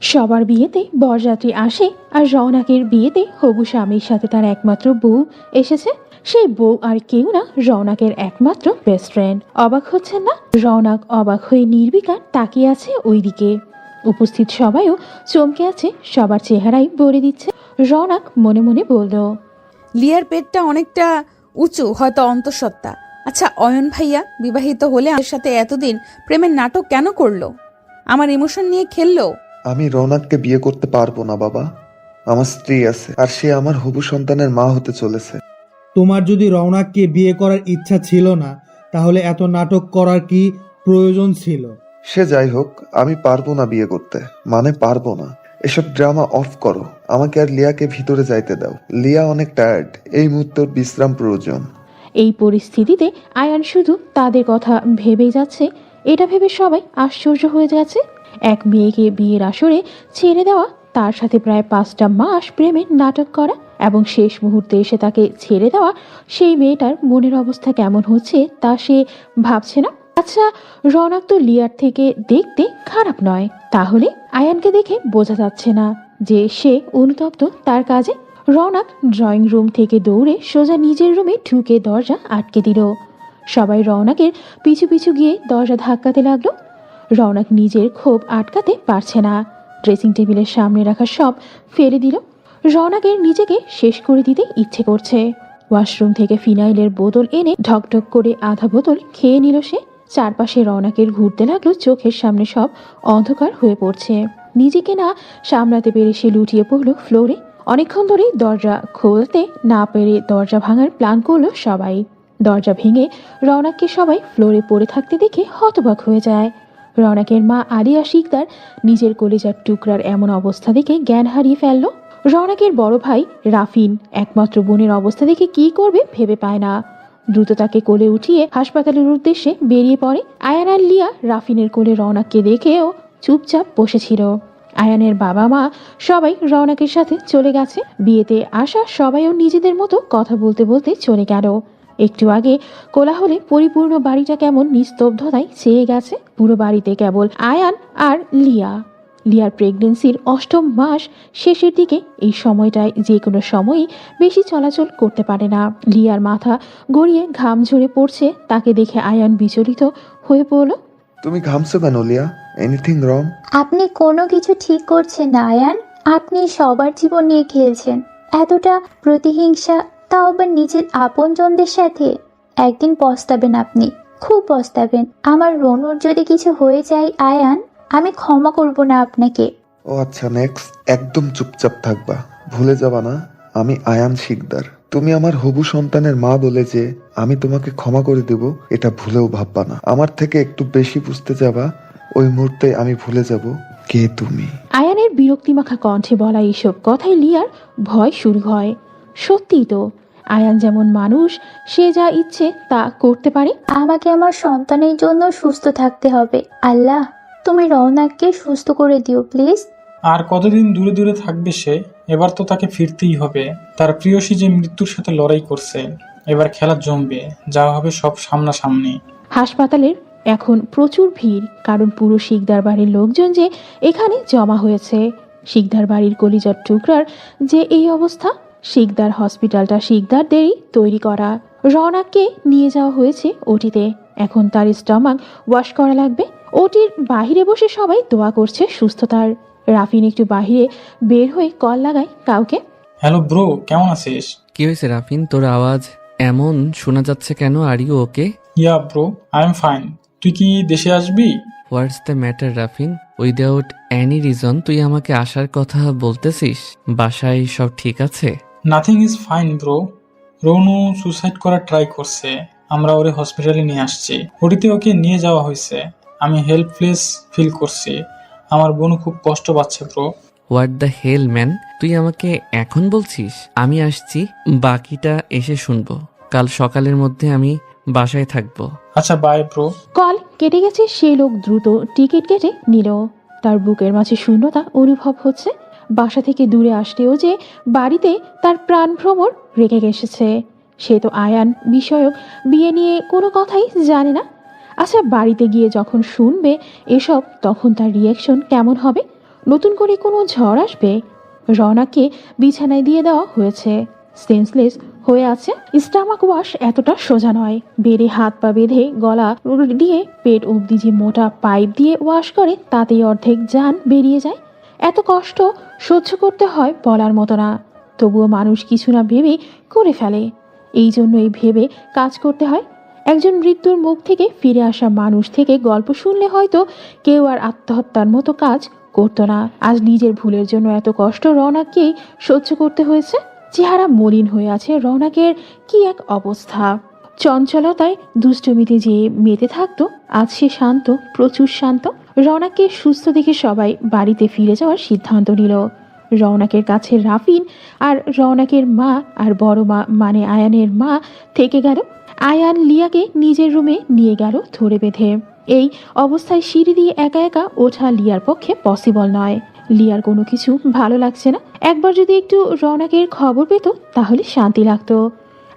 সবার বিয়েতে বরযাত্রী আসে, আর রওনাকের বিয়েতে হবু স্বামীর সাথে তার একমাত্র বউ এসেছে। সেই বউ আর কেউ না, রওনাকের একমাত্র বেস্ট ফ্রেন্ড। অবাক হচ্ছেন না? রওনাক অবাক হয়ে নির্বিকার তাকিয়ে আছে ওইদিকে। উপস্থিত সবাইও চমকে আছে, সবার চেহারাই বলে দিচ্ছে। রওনাক মনে মনে বলল, লিয়ার পেটটা অনেকটা উঁচু, হয়তো অন্তঃসত্ত্বা। আচ্ছা অয়ন ভাইয়া বিবাহিত হলে আমার সাথে এতদিন প্রেমের নাটক কেন করলো? আমার ইমোশন নিয়ে খেললো? আমি রৌনককে বিয়ে করতে পারবো না বাবা। আমার স্ত্রী আছে, আর সে আমার হবু সন্তানের মা হতে চলেছে। তোমার যদি রওনাককে বিয়ে করার ইচ্ছা ছিল না, তাহলে এত নাটক করার কি প্রয়োজন ছিল? সে যাই হোক, আমি পারবো না বিয়ে করতে, মানে পারবো না। এসব ড্রামা অফ করো, আমাকে আর লিয়াকে ভিতরে যাইতে দাও। লিয়া অনেক টায়ার্ড, এই মুহূর্তে ওর বিশ্রাম প্রয়োজন। এই পরিস্থিতিতে আয়ান শুধু তাদের কথা ভেবেই যাচ্ছে। এটা ভেবে সবাই আশ্চর্য হয়ে যাচ্ছে। এক মেয়েকে বিয়ের আসরে ছেড়ে দেওয়া, তার সাথে প্রায় 5টা মাস প্রেমের নাটক করা, এবং শেষ মুহূর্তে এসে তাকে ছেড়ে দেওয়া, সেই মেয়েটার মনের অবস্থা কেমন হচ্ছে তা সে ভাবছে না। আচ্ছা, রওনাক তো লিয়ার থেকে দেখতে খারাপ নয়, তাহলে আয়ানকে দেখে বোঝা যাচ্ছে না যে সে অনুতপ্ত তার কাজে। রওনাক ড্রয়িং রুম থেকে দৌড়ে সোজা নিজের রুমে ঢুকে দরজা আটকে দিল। সবাই রওনাকের পিছু পিছু গিয়ে দরজা ধাক্কাতে লাগলো। রওনাক নিজের ক্ষোভ আটকাতে পারছে না, ড্রেসিং টেবিলের সামনে রাখা সব ফেলে দিল। রওনাকের নিজেকে শেষ করে দিতে ইচ্ছে করছে। ওয়াশরুম থেকে ফিনাইলের বোতল এনে ঢকঢক করে আধা বোতল খেয়ে নিল সে। চারপাশে রওনাকের ঘুরতে লাগলো, চোখের সামনে সব অন্ধকার হয়ে পড়ছে। নিজেকে না সামলাতে পেরে সে লুটিয়ে পড়ল ফ্লোরে। অনেকক্ষণ ধরে দরজা খুলতে না পেরে দরজা ভাঙার প্ল্যান করলো সবাই। দরজা ভেঙে রওনাককে সবাই ফ্লোরে পড়ে থাকতে দেখে হতবাক হয়ে যায়। রওনাকের মা আলিয়া শিকদার নিজের কলিজার টুকরার এমন অবস্থা দেখে জ্ঞান হারিয়ে ফেলল। রওনাকের বড় ভাই রাফিন একমাত্র বোনের অবস্থা দেখে কি করবে ভেবে পায় না। দ্রুত তাকে কোলে উঠিয়ে হাসপাতালের উদ্দেশ্যে বেরিয়ে পড়ে। আয়ান আর লিয়া রাফিনের কোলে রওনাককে দেখেও চুপচাপ বসেছিল। আয়ানের বাবা মা সবাই রওনাকের সাথে চলে গেছে। বিয়েতে আসা সবাইও নিজেদের মতো কথা বলতে বলতে চলে গেল। একটু আগে কোলাহলে পরিপূর্ণ বাড়িটা কেমন নিস্তব্ধতায় ছেয়ে গেছে। পুরো বাড়িতে কেবল আয়ান আর লিয়া। লিয়ার প্রেগনেন্সির 8ম মাস শেষের দিকে। এই সময়টায় যে কোনো সময়ই বেশি চলাচল করতে পারে না। লিয়ার মাথা গড়িয়ে ঘাম ঝরে পড়ছে, তাকে দেখে আয়ান বিচলিত হয়ে পড়ল। তুমি ঘামছো কেন লিয়া? Anything wrong? আপনি কোনো কিছু ঠিক করছেন না আয়ান। আপনি সবার জীবন নিয়ে খেলছেন। এতটা প্রতিহিংসা, তাও আবার নিজের আপনজনদের সাথে। একদিন পস্তাবেন আপনি, খুব পস্তাবেন। আমার রনুর যদি কিছু হয়ে যায় আয়ান, আমি ক্ষমা করব না আপনাকে। ও আচ্ছা, নেক্সট একদম চুপচাপ থাকবা, ভুলে যাবা না আমি আয়ান শিকদার। তুমি আমার হবু সন্তানের মা বলে যে আমি তোমাকে ক্ষমা করে দেব, এটা ভুলেও ভাববা না। আমার থেকে একটু বেশি বুঝতে যাবা, ওই মুহূর্তে আমি ভুলে যাব কে তুমি। আয়ানের বিরক্তিমাখা কণ্ঠে বলা এইসব কথায় লিয়ার ভয় শুরু হয়। সত্যিই তো, আয়ান যেমন মানুষ, সে যা ইচ্ছে তা করতে পারে। আমাকে আমার সন্তানের জন্য সুস্থ থাকতে হবে। আল্লাহ, তুমি রওনাককে সুস্থ করে দিও প্লিজ। আর কতদিন দূরে দূরে থাকবে সে? এবার তো তাকে ফিরতেই হবে। তার প্রিয়সী যে মৃত্যুর সাথে লড়াই করছে, এবার খেলা জমবে, যা হবে সব সামনাসামনি। হাসপাতালের এখন প্রচুর ভিড়, কারণ পুরো শিকদার বাড়ির লোকজন যে এখানে জমা হয়েছে। শিকদার বাড়ির কলিজার টুকরার যে এই অবস্থা। শিকদার হসপিটালটা শিকদারদেরই তৈরি করা। রওনাককে নিয়ে যাওয়া হয়েছে ওটিতে। এখন তার স্টমাক ওয়াশ করা লাগবে। ওটির বাহিরে বসে সবাই দোয়া করছে সুস্থতার। রাফিন একটু বাহিরে বের হয়ে কল লাগায় কাউকে। হ্যালো ব্রো, কেমন আছিস? কি হয়েছে রাফিন, তোর আওয়াজ এমন শোনা যাচ্ছে কেন? Are you okay? Yeah bro, I am fine. তুই কি দেশে আসবি? What's the matter Rafin? Without any reason তুই আমাকে আসার কথা বলতেছিস? বাসায় সব ঠিক আছে? Nothing is fine bro. Rounu suicide করার ট্রাই করছে, আমরা ওরে হসপিটালে নিয়ে আসছি। ওটিতে ওকে নিয়ে যাওয়া হয়েছে। আমি হেল্পলেস ফিল করছি। আমার বোন খুব কষ্ট পাচ্ছে bro. What the hell man, তুই আমাকে এখন বলছিস? আমি আসছি, বাকিটা এসে শুনবো। কাল সকালের মধ্যে আমি বাসায় থাকবো। আচ্ছা বাই ব্রো। কল কেটে গেছে। সেই লোক দ্রুত টিকিট কেটে নিল। তার বুকের মাঝে শূন্যতা অনুভব হচ্ছে। বাসা থেকে দূরে আসলেও যে বাড়িতে তার প্রাণ ভ্রমর রেখে গেছে। সে তো আয়ান বিষয়ক বিয়ে নিয়ে কোনো কথাই জানে না। আচ্ছা, বাড়িতে গিয়ে যখন শুনবে এসব, তখন তার রিয়াকশন কেমন হবে? নতুন করে কোনো ঝড় আসবে? রওনাককে বিছানায় দিয়ে দেওয়া হয়েছে, সেন্সলেস হয়ে আছে। স্টামাক ওয়াশ এতটা সোজা নয়। বেড়ে হাত পা বেঁধে গলা দিয়ে পেট অবধি যে মোটা পাইপ দিয়ে ওয়াশ করে তাতেই অর্ধেক জান বেরিয়ে যায়। এত কষ্ট সহ্য করতে হয় বলার মতো না, তবুও মানুষ কিছু না ভেবেই করে ফেলে। এই জন্যই ভেবে কাজ করতে হয়। একজন মৃত্যুর মুখ থেকে ফিরে আসা মানুষ থেকে গল্প শুনলে হয়তো কেউ আর আত্মহত্যার মতো কাজ করতো না। আজ নিজের ভুলের জন্য এত কষ্ট রওনাককেই সহ্য করতে হয়েছে। চেহারা মলিন হয়ে আছে রওনাকের, কি এক অবস্থা! চঞ্চলতায় দুষ্টমিতে যে মেতে থাকতো আজ সে শান্ত, প্রচুর শান্ত। রওনাককে সুস্থ দেখে সবাই বাড়িতে ফিরে যাওয়ার সিদ্ধান্ত নিল। রওনাকের কাছে রাফিন আর রওনাকের মা আর বড় মা মানে আয়ানের মা থেকে গেল। আয়ান লিয়াকে নিজের রুমে নিয়ে গেল ধরে বেঁধে। এই অবস্থায় সিঁড়ি দিয়ে একা একা ওঠা লিয়ার পক্ষে পসিবল নয়। লিয়ার কোনো কিছু ভালো লাগছে না। একবার যদি একটু রওনাকের খবর পেত তাহলে শান্তি লাগতো।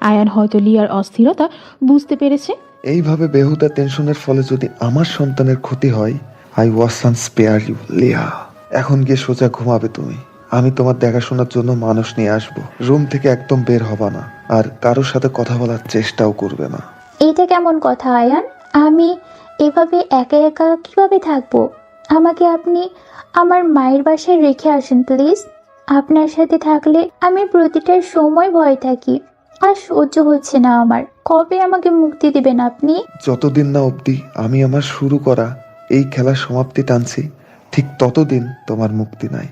আয়ান হয়তো লিয়ার অস্থিরতা বুঝতে পেরেছে। এইভাবে বেহুদা টেনশনের ফলে যদি আমার সন্তানের ক্ষতি হয়, আই ওয়াজ স্পেয়ার ইউ লিয়া। এখন গিয়ে সোজা ঘুমাবে তুমি। আমি তোমার দেখাশোনার জন্য মানুষ নিয়ে আসবো। রুম থেকে একদম বের হবা না, আর কারোর সাথে কথা বলার চেষ্টাও করবে না। এটা কেমন কথা আয়ান? আমি এভাবে একা একা কিভাবে থাকবো? আমাকে আপনি আমার মায়ের বাসায় রেখে আসেন প্লিজ। আপনার সাথে থাকলে আমি প্রতিটা সময় ভয় থাকি, আর সহ্য হচ্ছে না আমার। কবে আমাকে মুক্তি দিবেন আপনি? যতদিন না অবধি আমি আমার শুরু করা এই খেলার সমাপ্তি টানছি, ঠিক ততদিন তোমার মুক্তি নাই।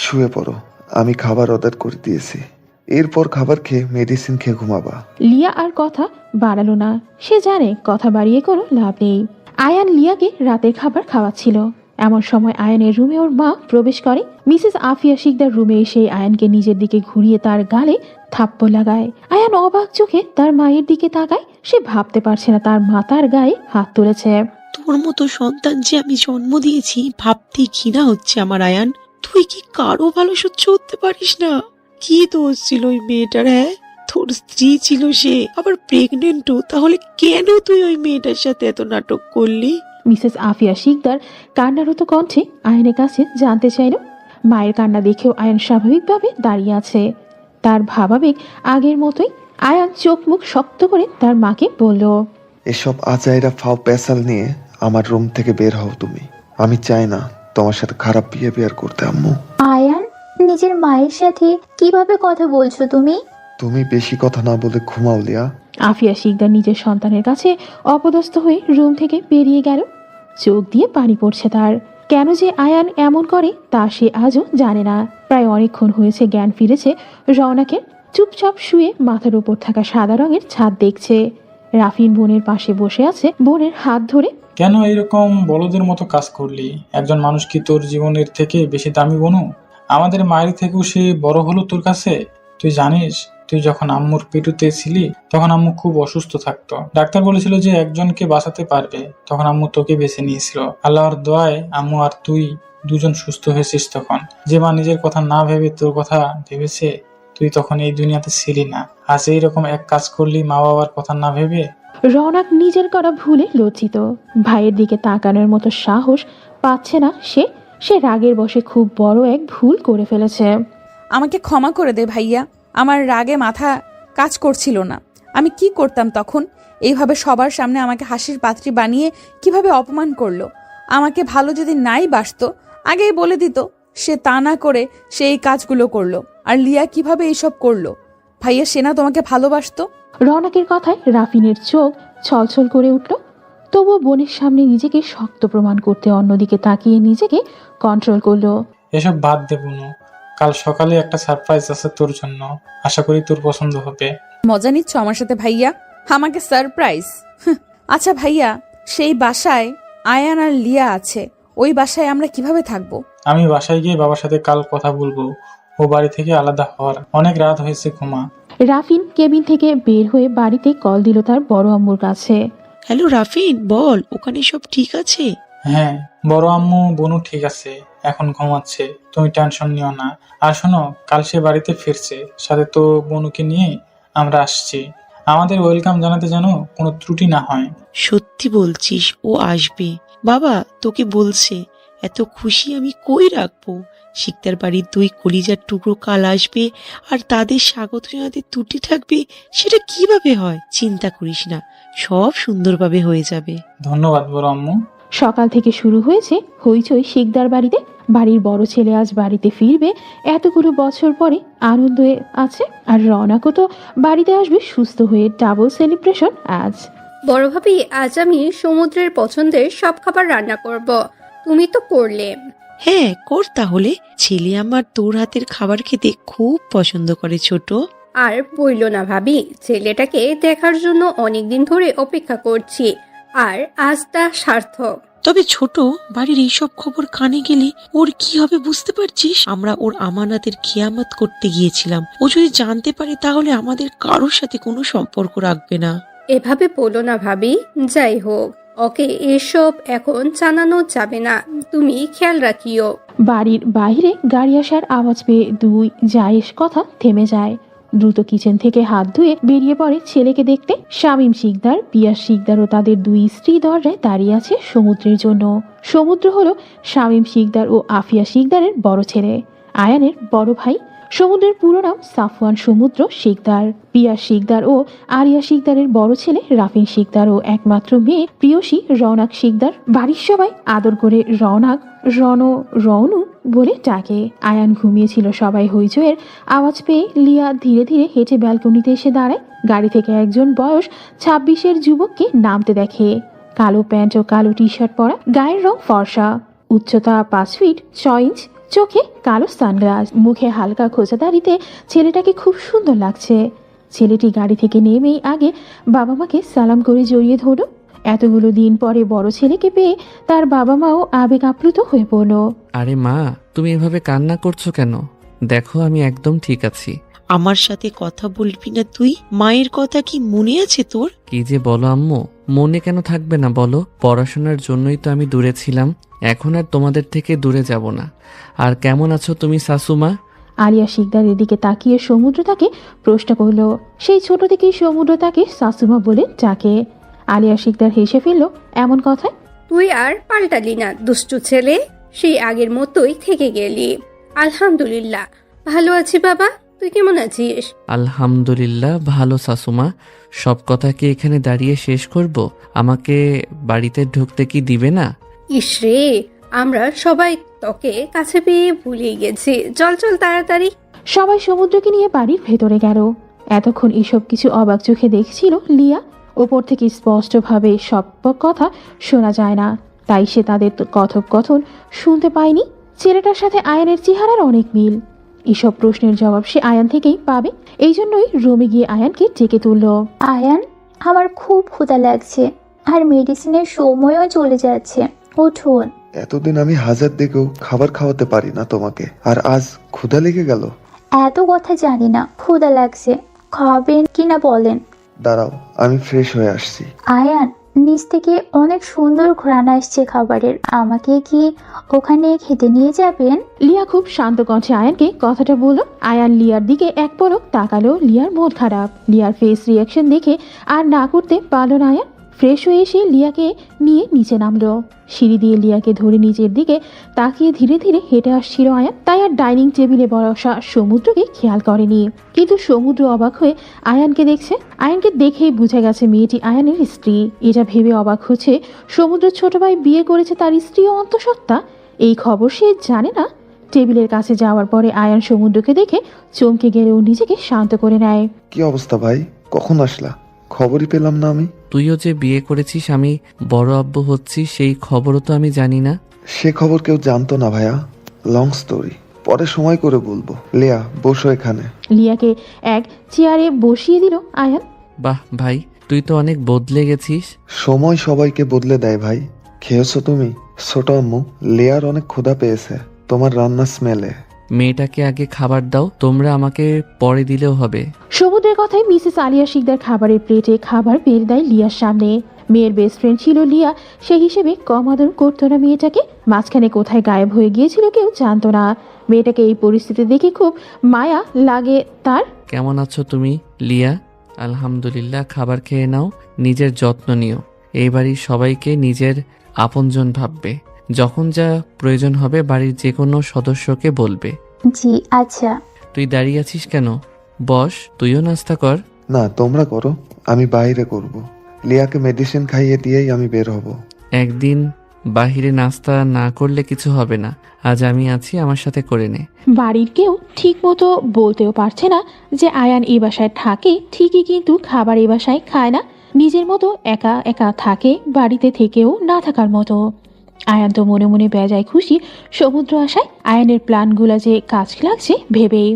শুয়ে পড়ো, আমি খাবার অর্ডার করে দিয়েছি। এরপর খাবার খেয়ে মেডিসিন খেয়ে ঘুমাবা। লিয়া আর কথা বাড়ালো না। সে জানে কথা বাড়িয়ে কোনো লাভ নেই। আয়ান লিয়াকে রাতের খাবার খাওয়াচ্ছিল। এমন সময় আয়ানের রুমে ওর মা প্রবেশ করে। মিসেস আফিয়া শিকদার রুমে এসে আয়ানকে নিজের দিকে ঘুরিয়ে তার গালে থাপ্পড় লাগায়। আয়ান অবাক চোখে তার মায়ের দিকে তাকায়। সে ভাবতে পারছে না তার মা তার গায়ে হাত তুলেছে। তোর মতো সন্তান যে আমি জন্ম দিয়েছি ভাবতেই ঘৃণা হচ্ছে আমার। আয়ান, তুই কি কারো ভালো সহ্য করতে পারিস না? কি দোষ ছিল ওই মেয়েটার? হ্যাঁ, তোর স্ত্রী ছিল, সে আবার প্রেগনেন্টও। তাহলে কেন তুই ওই মেয়েটার সাথে এত নাটক করলি? মিসেস আফিয়া শিকদার কান্নারত কণ্ঠে আয়নের কাছে জানতে চাইল। মায়ের কান্না দেখেও আয়ান স্বাভাবিকভাবে দাঁড়িয়ে আছে, তার ভাবাবেগ আগের মতোই। আয়ান চোখ মুখ শক্ত করে তার মাকে বলল, এসব আজাইরা ফাও পেশাল নিয়ে আমার রুম থেকে বের হও তুমি। আমি চাই না তোমার সাথে খারাপ বিহেভিয়ার করতে। আম্মু, আয়ান, নিজের মায়ের সাথে কিভাবে কথা বলছো তুমি? তুমি বেশি কথা না বলে ঘুমাও লিয়া। আফিয়া শিকদার নিজের সন্তানের কাছে অপদস্থ হয়ে রুম থেকে বেরিয়ে গেল। চোখ দিয়ে পানি পড়ছে তার। কেন যে আয়ান এমন করে তা সে আজও জানে না। প্রায় অনেকক্ষণ হয়েছে জ্ঞান ফিরেছে রওনাকে। চুপচাপ শুয়ে মাথার উপর থাকা সাদা রঙের ছাদ দেখছে। রাফিন বোনের পাশে বসে আছে, বোনের হাত ধরে। কেন এরকম বলদের মতো কাজ করলি? একজন মানুষ কি তোর জীবনের থেকে বেশি দামি বনু? আমাদের মায়ের থেকেও সে বড় হলো তোর কাছে। তুই জানিস, তুই যখন আম্মুর পেটুতে ছিলি তখন আম্মু খুব অসুস্থ থাকতো। ডাক্তার বলেছিল যে একজনকে বাঁচাতে পারবে, তখন আম্মু তোকে বেছে নিয়েছিল। আল্লাহর দোয়ায় আম্মু আর তুই দুজন সুস্থ হয়েছিস। তখন যে মা নিজের কথা না ভেবে তোর কথা ভেবেছে, তুই তখন এই দুনিয়াতে ছিলি না। আজ এইরকম এক কাজ করলি মা বাবার কথা না ভেবে। রওনাক নিজের করা ভুলে লজ্জিত। ভাইয়ের দিকে তাকানোর মতো সাহস পাচ্ছে না সে। সে রাগের বশে খুব বড় এক ভুল করে ফেলেছে। আমাকে ক্ষমা করে দে ভাইয়া, আমার রাগে মাথা কাজ করছিল না। আমি কি করতাম তখন? এইভাবে সবার সামনে আমাকে হাসির পাত্রী বানিয়ে কিভাবে অপমান করলো। আমাকে ভালো যদি নাই বাসতো আগেই বলে দিত। সে তা না করে সে এই কাজগুলো করলো। আর লিয়া কিভাবে এইসব করলো? ভাইয়া, সেনা তোমাকে ভালোবাসতো। রওনাকের কথায় রাফিনের চোখ ছলছল করে উঠল। তবুও বোনের সামনে নিজেকে শক্ত প্রমাণ করতে অন্যদিকে তাকিয়ে নিজেকে কন্ট্রোল করলো। এসব বাদ দে বুনু, কাল সকালে একটা সারপ্রাইজ আছে তোর জন্য। আশা করি তোর পছন্দ হবে। মজা নিচ্ছ আমার সাথে ভাইয়া? আমাকে সারপ্রাইজ? আচ্ছা ভাইয়া, সেই বাসায় আয়ান আর লিয়া আছে, ওই বাসায় আমরা কিভাবে থাকবো? আমি বাসায় গিয়ে বাবার সাথে কাল কথা বলবো। ও বাড়ি থেকে আলাদা হওয়ার অনেক রাত হয়েছে, ঘুমা। রাফিন কেবিন থেকে বের হয়ে বাড়িতে কল দিল তার বড় আম্মুর কাছে। হ্যালো রাফিন, বল ওখানে সব ঠিক আছে? হ্যাঁ, বড় আম্মু বনু ঠিক আছে, এখন ঘুমাচ্ছে। তুমি টেনশন নিও না। আর শোনো, কাল সে বাড়িতে ফিরছে, সাথে তো বনুকে নিয়ে আমরা আসছি। আমাদের ওয়েলকাম জানাতে যেন কোনো ত্রুটি না হয়। সত্যি বলছিস? ও আসবে? বাবা তোকে বলছে? এত খুশি আমি কই রাখবো। শিকদার বাড়ির 2 কলিজার টুকরো কাল আসবে আর তাদের স্বাগত জানাতে ত্রুটি থাকবে, সেটা কিভাবে হয়? চিন্তা করিস না, সব সুন্দরভাবে হয়ে যাবে। ধন্যবাদ বড় আম্মু। সকাল থেকে শুরু হয়েছে হইচই শিকদার বাড়িতে। বাড়ির বড় ছেলে আজ বাড়িতে ফিরবে, এতগুলো বছর পরে আনন্দে আছে। আর রওনাকও তো বাড়িতে আসবে সুস্থ হয়ে। ডাবল সেলিব্রেশন আজ। বড় ভাবি, আজ আমি সমুদ্রের পছন্দের সব খাবার রান্না করব। তুমি তো করলে। হ্যাঁ, কর তাহলে। ছেলে আমার তোর হাতের খাবার খেতে খুব পছন্দ করে ছোট। আর বইল না ভাবি, ছেলেটাকে দেখার জন্য অনেকদিন ধরে অপেক্ষা করছি, আর আজ তা সার্থক। তবে ছোট, বাড়ির এইসব খবর কানে গেলে ওর কি হবে বুঝতে পারছিস? আমরা ওর আমানাতের খেয়ামত করতে গিয়েছিলাম। ও যদি জানতে পারে তাহলে আমাদের কারোর সাথে কোনো সম্পর্ক রাখবে না। এভাবে বলো না ভাবি। যাই হোক, ওকে এসব এখন জানানো যাবে না, তুমি খেয়াল রাখিও। বাড়ির বাইরে গাড়ি আসার আওয়াজ পেয়ে দুই জায়েশ কথা থেমে যায়। দ্রুত কিচেন থেকে হাত ধুয়ে বেরিয়ে পড়ে ছেলেকে দেখতে। শামীম শিকদার, পিয়াস শিকদার ও তাদের 2 স্ত্রী দরজায় দাঁড়িয়ে আছে সমুদ্রের জন্য। সমুদ্র হলো শামীম শিকদার ও আফিয়া শিকদারের বড় ছেলে, আয়ানের বড় ভাই। সমুদ্রের পুরো নাম সাফওয়ান সমুদ্র শিকদার। পিয়াস শিকদার ও আরিয়া শিকদারের বড় ছেলে রাফিন শিকদার ও একমাত্র মেয়ে প্রিয়সী রওনাক শিকদার। বাড়ির সবাই আদর করে রওনাক, রনু বলে ডাকে। আয়ান ঘুমিয়েছিল। সবাই হইচইয়ের আওয়াজ পেয়ে লিয়া ধীরে ধীরে হেঁটে ব্যালকনিতে এসে দাঁড়ায়। গাড়ি থেকে একজন বয়স 26-এর যুবককে নামতে দেখে। কালো প্যান্ট ও কালো টি শার্ট পরা, গায়ের রং ফর্সা, উচ্চতা 5 ফিট 6 ইঞ্চ, চোখে কালো সানগ্লাস, মুখে হালকা খোঁচা দাড়িতে ছেলেটাকে খুব সুন্দর লাগছে। ছেলেটি গাড়ি থেকে নেমেই আগে বাবা মাকে সালাম করে জড়িয়ে ধরল। এতগুলো দিন পরে বড় ছেলেকে পেয়ে তার বাবা মাও আবেগ আপ্লুত হয়ে পড়ল। আরে মা, তুমি এভাবে কান্না করছো কেন? দেখো আমি একদম ঠিক আছি। আমার সাথে কথা বলবি না তুই? মায়ের কথা কি মনে আছে তোর? কি যে বলো আম্মু, মনে কেন থাকবে না বলো? পড়াশোনার জন্যই তো আমি দূরে ছিলাম, এখন আর তোমাদের থেকে দূরে যাব না। আর কেমন আছো তুমি শাশুমা? আরিয়া শিকদারের দিকে তাকিয়ে সমুদ্র তাকে প্রশ্ন করল। সেই ছোট থেকেই সমুদ্র তাকে শাশুমা বলে ডাকে। আলিয়া শিকদার হেসে ফেলল এমন কথায়। তুই আর পাল্টালি না দুষ্টু ছেলে, সেই আগের মতোই থেকে গেলি। আলহামদুলিল্লাহ ভালো আছি বাবা, তুই কেমন আছিস? আলহামদুলিল্লাহ ভালো শাশুমা। সব কথা কি এখানে দাঁড়িয়ে শেষ করব? আমাকে বাড়িতে ঢুকতে কি দিবে না? ইসরে, আমরা সবাই তোকে কাছে পেয়ে ভুলে গেছি। চল চল তাড়াতাড়ি। সবাই সমুদ্রকে নিয়ে বাড়ির ভেতরে গেল। এতক্ষণ এসব কিছু অবাক চোখে দেখছিল লিয়া। ওপর থেকে স্পষ্টভাবে সব কথা শোনা যায় না, তাই সে তাদের কথোপকথন শুনতে পায়নি। ছেলেটার সাথে আয়ানের চেহারার অনেক মিল। এসব প্রশ্নের জবাব সে আয়ান থেকেই পাবে। এই জন্যই রুমে গিয়ে আয়ানকে ডেকে তুলল। আয়ান, আমার খুব ক্ষুধা লাগছে আর মেডিসিনের সময়ও চলে যাচ্ছে, উঠুন। এতদিন আমি হাজার দেখেও খাবার খাওয়াতে পারি না তোমাকে, আর আজ ক্ষুধা লেগে গেল। এত কথা জানি না, ক্ষুধা লাগছে, খাবেন কিনা বলেন। দাঁড়াও, আমি ফ্রেশ হয়ে আসছি। আয়ান, নিচ থেকে অনেক সুন্দর ঘ্রাণ আসছে খাবারের, আমাকে কি ওখানে খেতে নিয়ে যাবেন? লিয়া খুব শান্ত কণ্ঠে আয়ানকে কথাটা বলল। আয়ান লিয়ার দিকে এক পলক তাকালো। লিয়ার মন খারাপ। লিয়ার ফেস রিয়াকশন দেখে আর না করতে পারল না আয়ান। ফ্রেশ হয়ে এসে লিয়াকে নিয়ে নিচে নামলো। সিঁড়ি দিয়ে লিয়াকে ধরে নিচের দিকে তাকিয়ে ধীরে ধীরে হেঁটে আসছিল আয়ান। তাই আর ডাইনিং টেবিলে বসা সমুদ্রকে খেয়াল করেনি। কিন্তু সমুদ্র অবাক হয়ে আয়ানকে দেখছে। আয়ানকে দেখেই বুঝে গেছে মেয়েটি আয়ানের স্ত্রী। এটা ভেবে অবাক হচ্ছে সমুদ্র ছোট ভাই বিয়ে করেছে তার স্ত্রী ও অন্তঃসত্ত্বা। এই খবর সে জানে না। টেবিলের কাছে যাওয়ার পরে আয়ান সমুদ্রকে দেখে চমকে গেলেও নিজেকে শান্ত করে নেয়। কি অবস্থা ভাই, কখন আসলা? খবরই পেলাম না আমি। তুইও যে বিয়ে করেছিস, আমি বড় আব্বু হচ্ছি, সেই খবরও তো আমি জানি না। সে খবর কেউ জানতো না ভাইয়া, লং স্টোরি, পরে সময় করে বলবো। লিয়া, বসো এখানে। লিয়াকে এক চেয়ারে বসিয়ে দিল আয়ান। বাহ ভাই, তুই তো অনেক বদলে গেছিস। সময় সবাইকে বদলে দেয় ভাই। খেয়েছো তুমি? ছোট আম্মু, লিয়ার অনেক ক্ষুধা পেয়েছে তোমার রান্নার স্মেলে। মেয়েটাকে আগে খাবার দাও, তোমরা আমাকে পরে দিলেও হবে। সমুদ্রের কথায় মিসেস আলিয়া শিকদার খাবারের প্লেটে খাবার বেড়ে দেয় লিয়ার সামনে। মেয়ের বেস্ট ফ্রেন্ড ছিল লিয়া, সেই হিসেবে কম আদর করতো না মেয়েটাকে। মাঝখানে কোথায় গায়েব হয়ে গিয়েছিল কেউ জানতো না। মেয়েটাকে এই পরিস্থিতি দেখে খুব মায়া লাগে তার। কেমন আছো তুমি লিয়া? আলহামদুলিল্লাহ, খাবার খেয়ে নাও, নিজের যত্ন নিও। এই বাড়ির সবাইকে নিজের আপনজন ভাববে। যখন যা প্রয়োজন হবে বাড়ির যে কোনো সদস্যকে বলবে। জি আচ্ছা। তুই দাঁড়িয়ে আছিস কেন? বস, তুইও নাস্তা কর। না, তোমরা করো, আমি বাইরে করব। লিয়াকে মেডিসিন খাইয়ে দিয়েই আমি বের হব। একদিন বাহিরে নাস্তা না করলে কিছু হবে না। আজ আমি আছি, আমার সাথে করে নে। বাড়ির কেউ ঠিক মতো বলতেও পারছে না যে আয়ান এই বাসায় থাকে ঠিকই, কিন্তু খাবার এই বাসায় খায় না। নিজের মতো একা একা থাকে, বাড়িতে থেকেও না থাকার মতো। আয়ান তো মনে মনে বেজায় খুশি সমুদ্র আসায়। আয়ানের প্ল্যানগুলো যে কাজ লাগছে ভেবেই,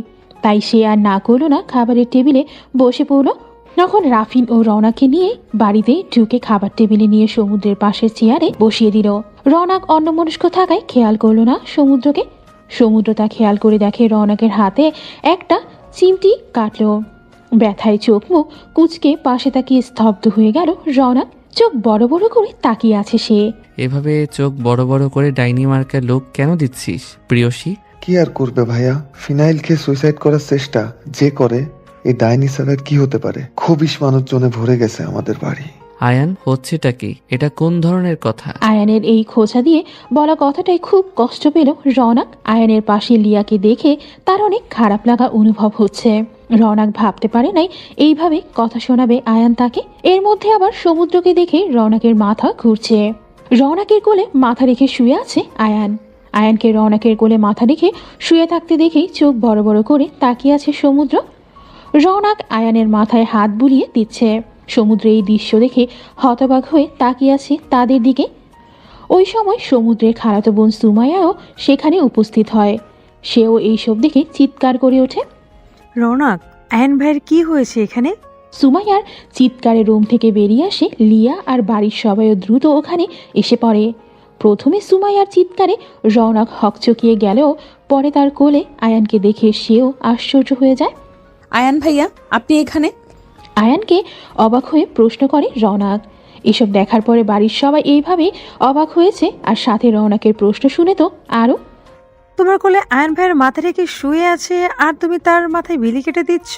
তাই সে আর না করলো না, খাবারের টেবিলে বসে পড়ল। তখন রাফিন ও রওনাকে নিয়ে বাড়িতে ঢুকে খাবার টেবিলে নিয়ে সমুদ্রের পাশের চেয়ারে বসিয়ে দিল। রওনাক অন্যমনস্ক থাকায় খেয়াল করলো না সমুদ্রকে। সমুদ্র তা খেয়াল করে দেখে রওনাকের হাতে একটা চিমটি কাটলো। ব্যথায় চোখ মুখ কুচকে পাশে তাকিয়ে স্তব্ধ হয়ে গেল রওনাক। চোখ বড় বড় করে তাকিয়ে আছে সে। এভাবে চোখ বড় বড় করে ডাইনি মার্কা লোক কেন দিচ্ছিস প্রিয়সী? কি আর করবে ভাইয়া, ফিনাইল খেয়ে সুইসাইড করার চেষ্টা যে করে, এই ডাইনি ছাড়া কি হতে পারে? খুবই মানুষজনে ভরে গেছে আমাদের বাড়ি। আয়ান, হচ্ছেটা কি? এটা কোন ধরনের কথা? আয়ানের এই খোঁচা দিয়ে বলা কথাটাই খুব কষ্ট পেল রওনাক। আয়ানের পাশে লিয়াকে দেখে তার অনেক খারাপ লাগা অনুভব হচ্ছে। রওনাক ভাবতে পারে নাই এইভাবে কথা শোনাবে আয়ান তাকে। এর মধ্যে আবার সমুদ্রকে দেখে রওনাকের মাথা ঘুরছে। রওনাকের কোলে মাথা রেখে শুয়ে আছে আয়ান। আয়ানকে রওনাকের কোলে মাথা রেখে শুয়ে থাকতে দেখেই চোখ বড় বড় করে তাকিয়ে আছে সমুদ্র। রওনাক আয়ানের মাথায় হাত বুলিয়ে দিচ্ছে। সমুদ্র এই দৃশ্য দেখে হতবাক হয়ে তাকিয়ে আছে তাদের দিকে। ওই সময় সমুদ্রের খালাতো বোন সুমাইয়াও সেখানে উপস্থিত হয়। সেও এইসব দেখে চিৎকার করে ওঠে। রৌনক, আয়ন ভাইয়ের কি হয়েছে এখানে? সুমাইয়ার চিৎকারে রুম থেকে বেরিয়ে আসে লিয়া, আর বাড়ির সবাইও দ্রুত ওখানে এসে পড়ে। প্রথমে সুমাইয়ার চিৎকারে রওনাক হকচকিয়ে গেলেও পরে তার কোলে আয়ানকে দেখে সেও আশ্চর্য হয়ে যায়। আয়ান ভাইয়া, আপনি এখানে? আয়ানকে অবাক হয়ে প্রশ্ন করে রওনাক। এসব দেখার পরে বাড়ির সবাই এইভাবে অবাক হয়েছে, আর সাথে রওনাকের প্রশ্ন শুনে তো আরো। তোমার কোলে আয়ন ভাইয়ের মাথা রেখে শুয়ে আছে আর তুমি তার মাথায় বিলি কেটে দিচ্ছ?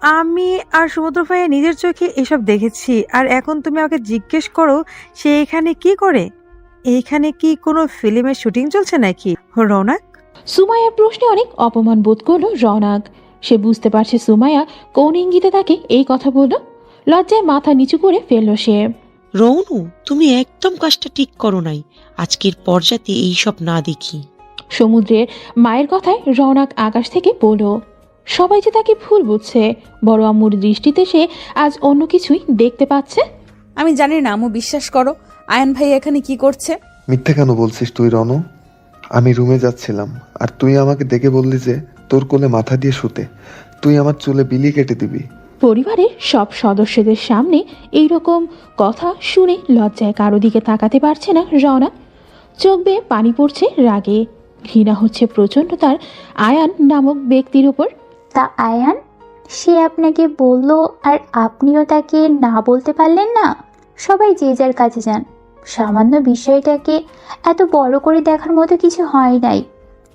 আমি আর সমুদ্র ভাইয়া নিজের চোখে এসব দেখেছি, আর এখন তুমি আমাকে জিজ্ঞেস করো সে এখানে কি করে? এইখানে কি কোনো ফিল্মের শুটিং চলছে নাকি রৌনক? সুমাইয়ার প্রশ্নে অনেক অপমান বোধ করলো রওনাক। সে বুঝতে পারছে সুমাইয়া কোন ইঙ্গিতে তাকে এই কথা বলল। লজ্জায় মাথা নিচু করে ফেলল সে। রৌনু, তুমি একদম কাজটা ঠিক করো নাই। আজকের পর যাতে এইসব না দেখি। সমুদ্রের মায়ের কথায় রওনাক আকাশ থেকে পড়ল। সবাই যে তাকে ভুল বুঝছে, বড় আম্মুর দৃষ্টিতে সে আজ অন্য কিছুই দেখতে পাচ্ছে। আমি জানি না আম্মু, বিশ্বাস করো। আয়ান ভাই এখানে কি করছে? মিথ্যে কেন বলছিস তুই রনু? আমি রুমে যাচ্ছিলাম আর তুই আমাকে দেখে বললি যে তোর কোলে মাথা দিয়ে শুতে তুই আমার চুলে বিলি কেটে দিবি। পরিবারের সব সদস্যদের সামনে এইরকম কথা শুনে লজ্জায় কারো দিকে তাকাতে পারছে না রওনা। চোখ বেয়ে পানি পড়ছে রাগে। ঘৃণা হচ্ছে প্রচণ্ড তার আয়ান নামক ব্যক্তির উপর। তা আয়ান, সে আপনাকে বলল আর আপনিও তাকে না বলতে পারলেন না? সবাই যে যার কাজে যান। সামান্য বিষয়টাকে এত বড় করে দেখার মতো কিছু হয় নাই।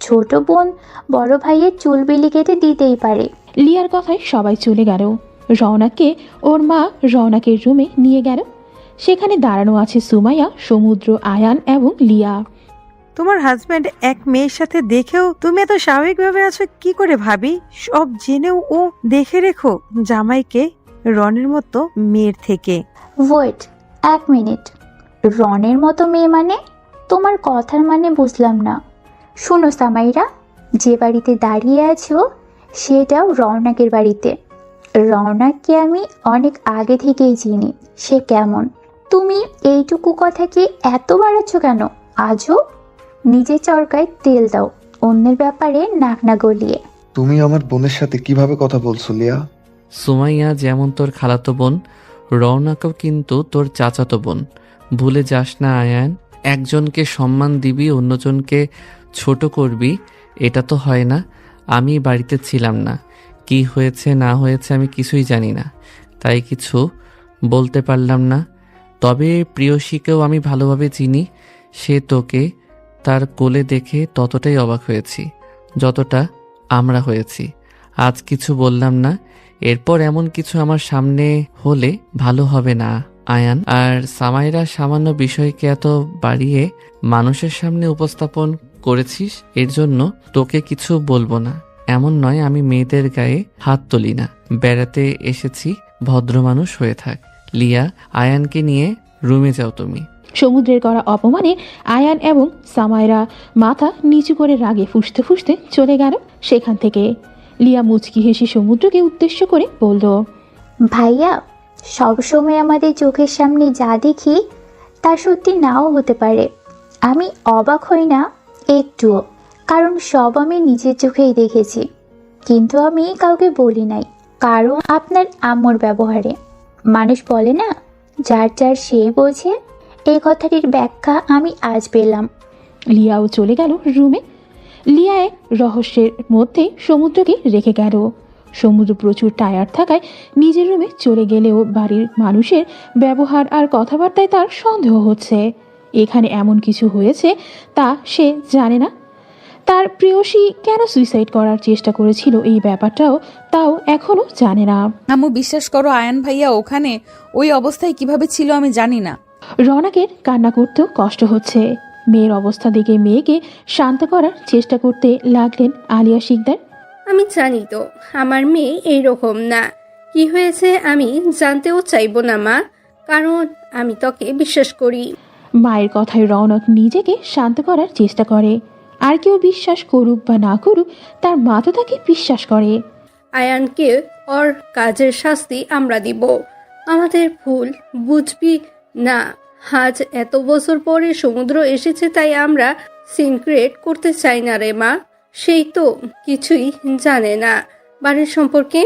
ছোট বোন বড় ভাইয়ের চুল বিলি কেটে দিতেই পারে। লিয়ার কথায় সবাই চলে গেল। রওনাককে ওর মা রওনাকের রুমে নিয়ে গেল। সেখানে দাঁড়ানো আছে সুমাইয়া, সমুদ্র, আয়ান এবং লিয়া। তোমার হাজব্যান্ড এক মেয়ের সাথে দেখেও তুমি এত স্বাভাবিকভাবে আছো কি করে ভাবি? সব জেনেও ও দেখে রেখো জামাইকে রনের মতো মেয়ের থেকে। Wait, 1 minute. রনের মতো মেয়ে মানে? তোমার কথার মানে বুঝলাম না। শোনো সামাইরা, যে বাড়িতে দাঁড়িয়ে আছো সেটাও রওনাকের বাড়িতে। রওনাককে আমি অনেক আগে থেকেই চিনি। সে কেমন? তুমি এইটুকু কথাকে এত বাড়াচ্ছ কেন? আজও নিজের চরকায় তেল দাও, অন্যের ব্যাপারে নাক না গলিয়ে। তুমি আমার বোনের সাথে কিভাবে কথা বলছো লিয়া? সুমাইয়া যেমন তোর খালাতো বোন, রওনাকও কিন্তু তোর চাচাতো বোন। ভুলে যাস না আয়ান। একজনকে সম্মান দিবি, অন্যজনকে ছোট করবি, এটা তো হয় না। আমি বাড়িতে ছিলাম না, কি হয়েছে না হয়েছে আমি কিছুই জানি না, তাই কিছু বলতে পারলাম না। তবে প্রিয়সীকেও আমি ভালোভাবে চিনি। সে তোকে তার কোলে দেখে ততটাই অবাক হয়েছি যতটা আমরা হয়েছি। আজ কিছু বললাম না, এরপর এমন কিছু আমার সামনে হলে ভালো হবে না। আয়ান। আর সামাইরা সামান্য বিষয়কে এত বাড়িয়ে মানুষের সামনে উপস্থাপন করেছিস, এর জন্য তোকে কিছু বলবো না। এমন নয়, আমি মেয়েদের গায়ে হাত তুলি না। বেড়াতে এসেছি, ভদ্র মানুষ হয়ে থাক। লিয়া, আয়ানকে নিয়ে রুমে যাও তুমি। সমুদ্রের করা অপমানে আয়ান এবং সামাইরা মাথা নিচু করে রাগে ফুঁসতে ফুঁসতে চলে গেল সেখান থেকে। লিয়া মুচকি হেসে সমুদ্রকে উদ্দেশ্য করে বলল, ভাইয়া, সবসময় আমাদের চোখের সামনে যা দেখি তা সত্যি নাও হতে পারে। আমি অবাক হই না একটুও, কারণ সব আমি নিজের চোখেই দেখেছি। কিন্তু আমি কাউকে বলি নাই, কারণ আপনার আম্মুর ব্যবহারে। মানুষ বলে না, যার যার সেই বোঝে, এই কথাটির ব্যাখ্যা আমি আজ পেলাম। লিয়াও চলে গেল রুমে। লিয়া এক রহস্যের মধ্যে সমুদ্রকে রেখে গেল। সমুদ্র প্রচুর টায়ার্ড থাকায় নিজের রুমে চলে গেলেও বাড়ির মানুষের ব্যবহার আর কথাবার্তায় তার সন্দেহ হচ্ছে। এখানে এমন কিছু হয়েছে তা সে জানে না। তার প্রেয়সী কেন সুইসাইড করার চেষ্টা করেছিল এই ব্যাপারটাও তাও এখনো জানে না। আম্মু, বিশ্বাস করো, আয়ান ভাইয়া ওখানে ওই অবস্থায় কিভাবে ছিল আমি জানি না। রওনাকের কান্না করতেও কষ্ট হচ্ছে। মেয়ের অবস্থা দেখে মেয়েকে শান্ত করার চেষ্টা করতে লাগলেন আলিয়া শিকদার। আমি জানি তো আমার মেয়ে এইরকম না। কি হয়েছে আমি জানতেও চাইবো না মা, কারণ আমি তোকে বিশ্বাস করি। মায়ের কথায় রওনক নিজেকে শান্ত করার চেষ্টা করে। আর কেউ বিশ্বাস করুক বা না করুক, তার মা তো তাকে বিশ্বাস করে। আয়ানকে ওর কাজের শাস্তি আমরা দিব। আমাদের ভুল বুঝবি না। আজ এত বছর পরে সমুদ্র এসেছে, তাই আমরা সিনক্রেট করতে চাই না রে মা। সেই তো কিছুই জানে না বাড়ির সম্পর্কে।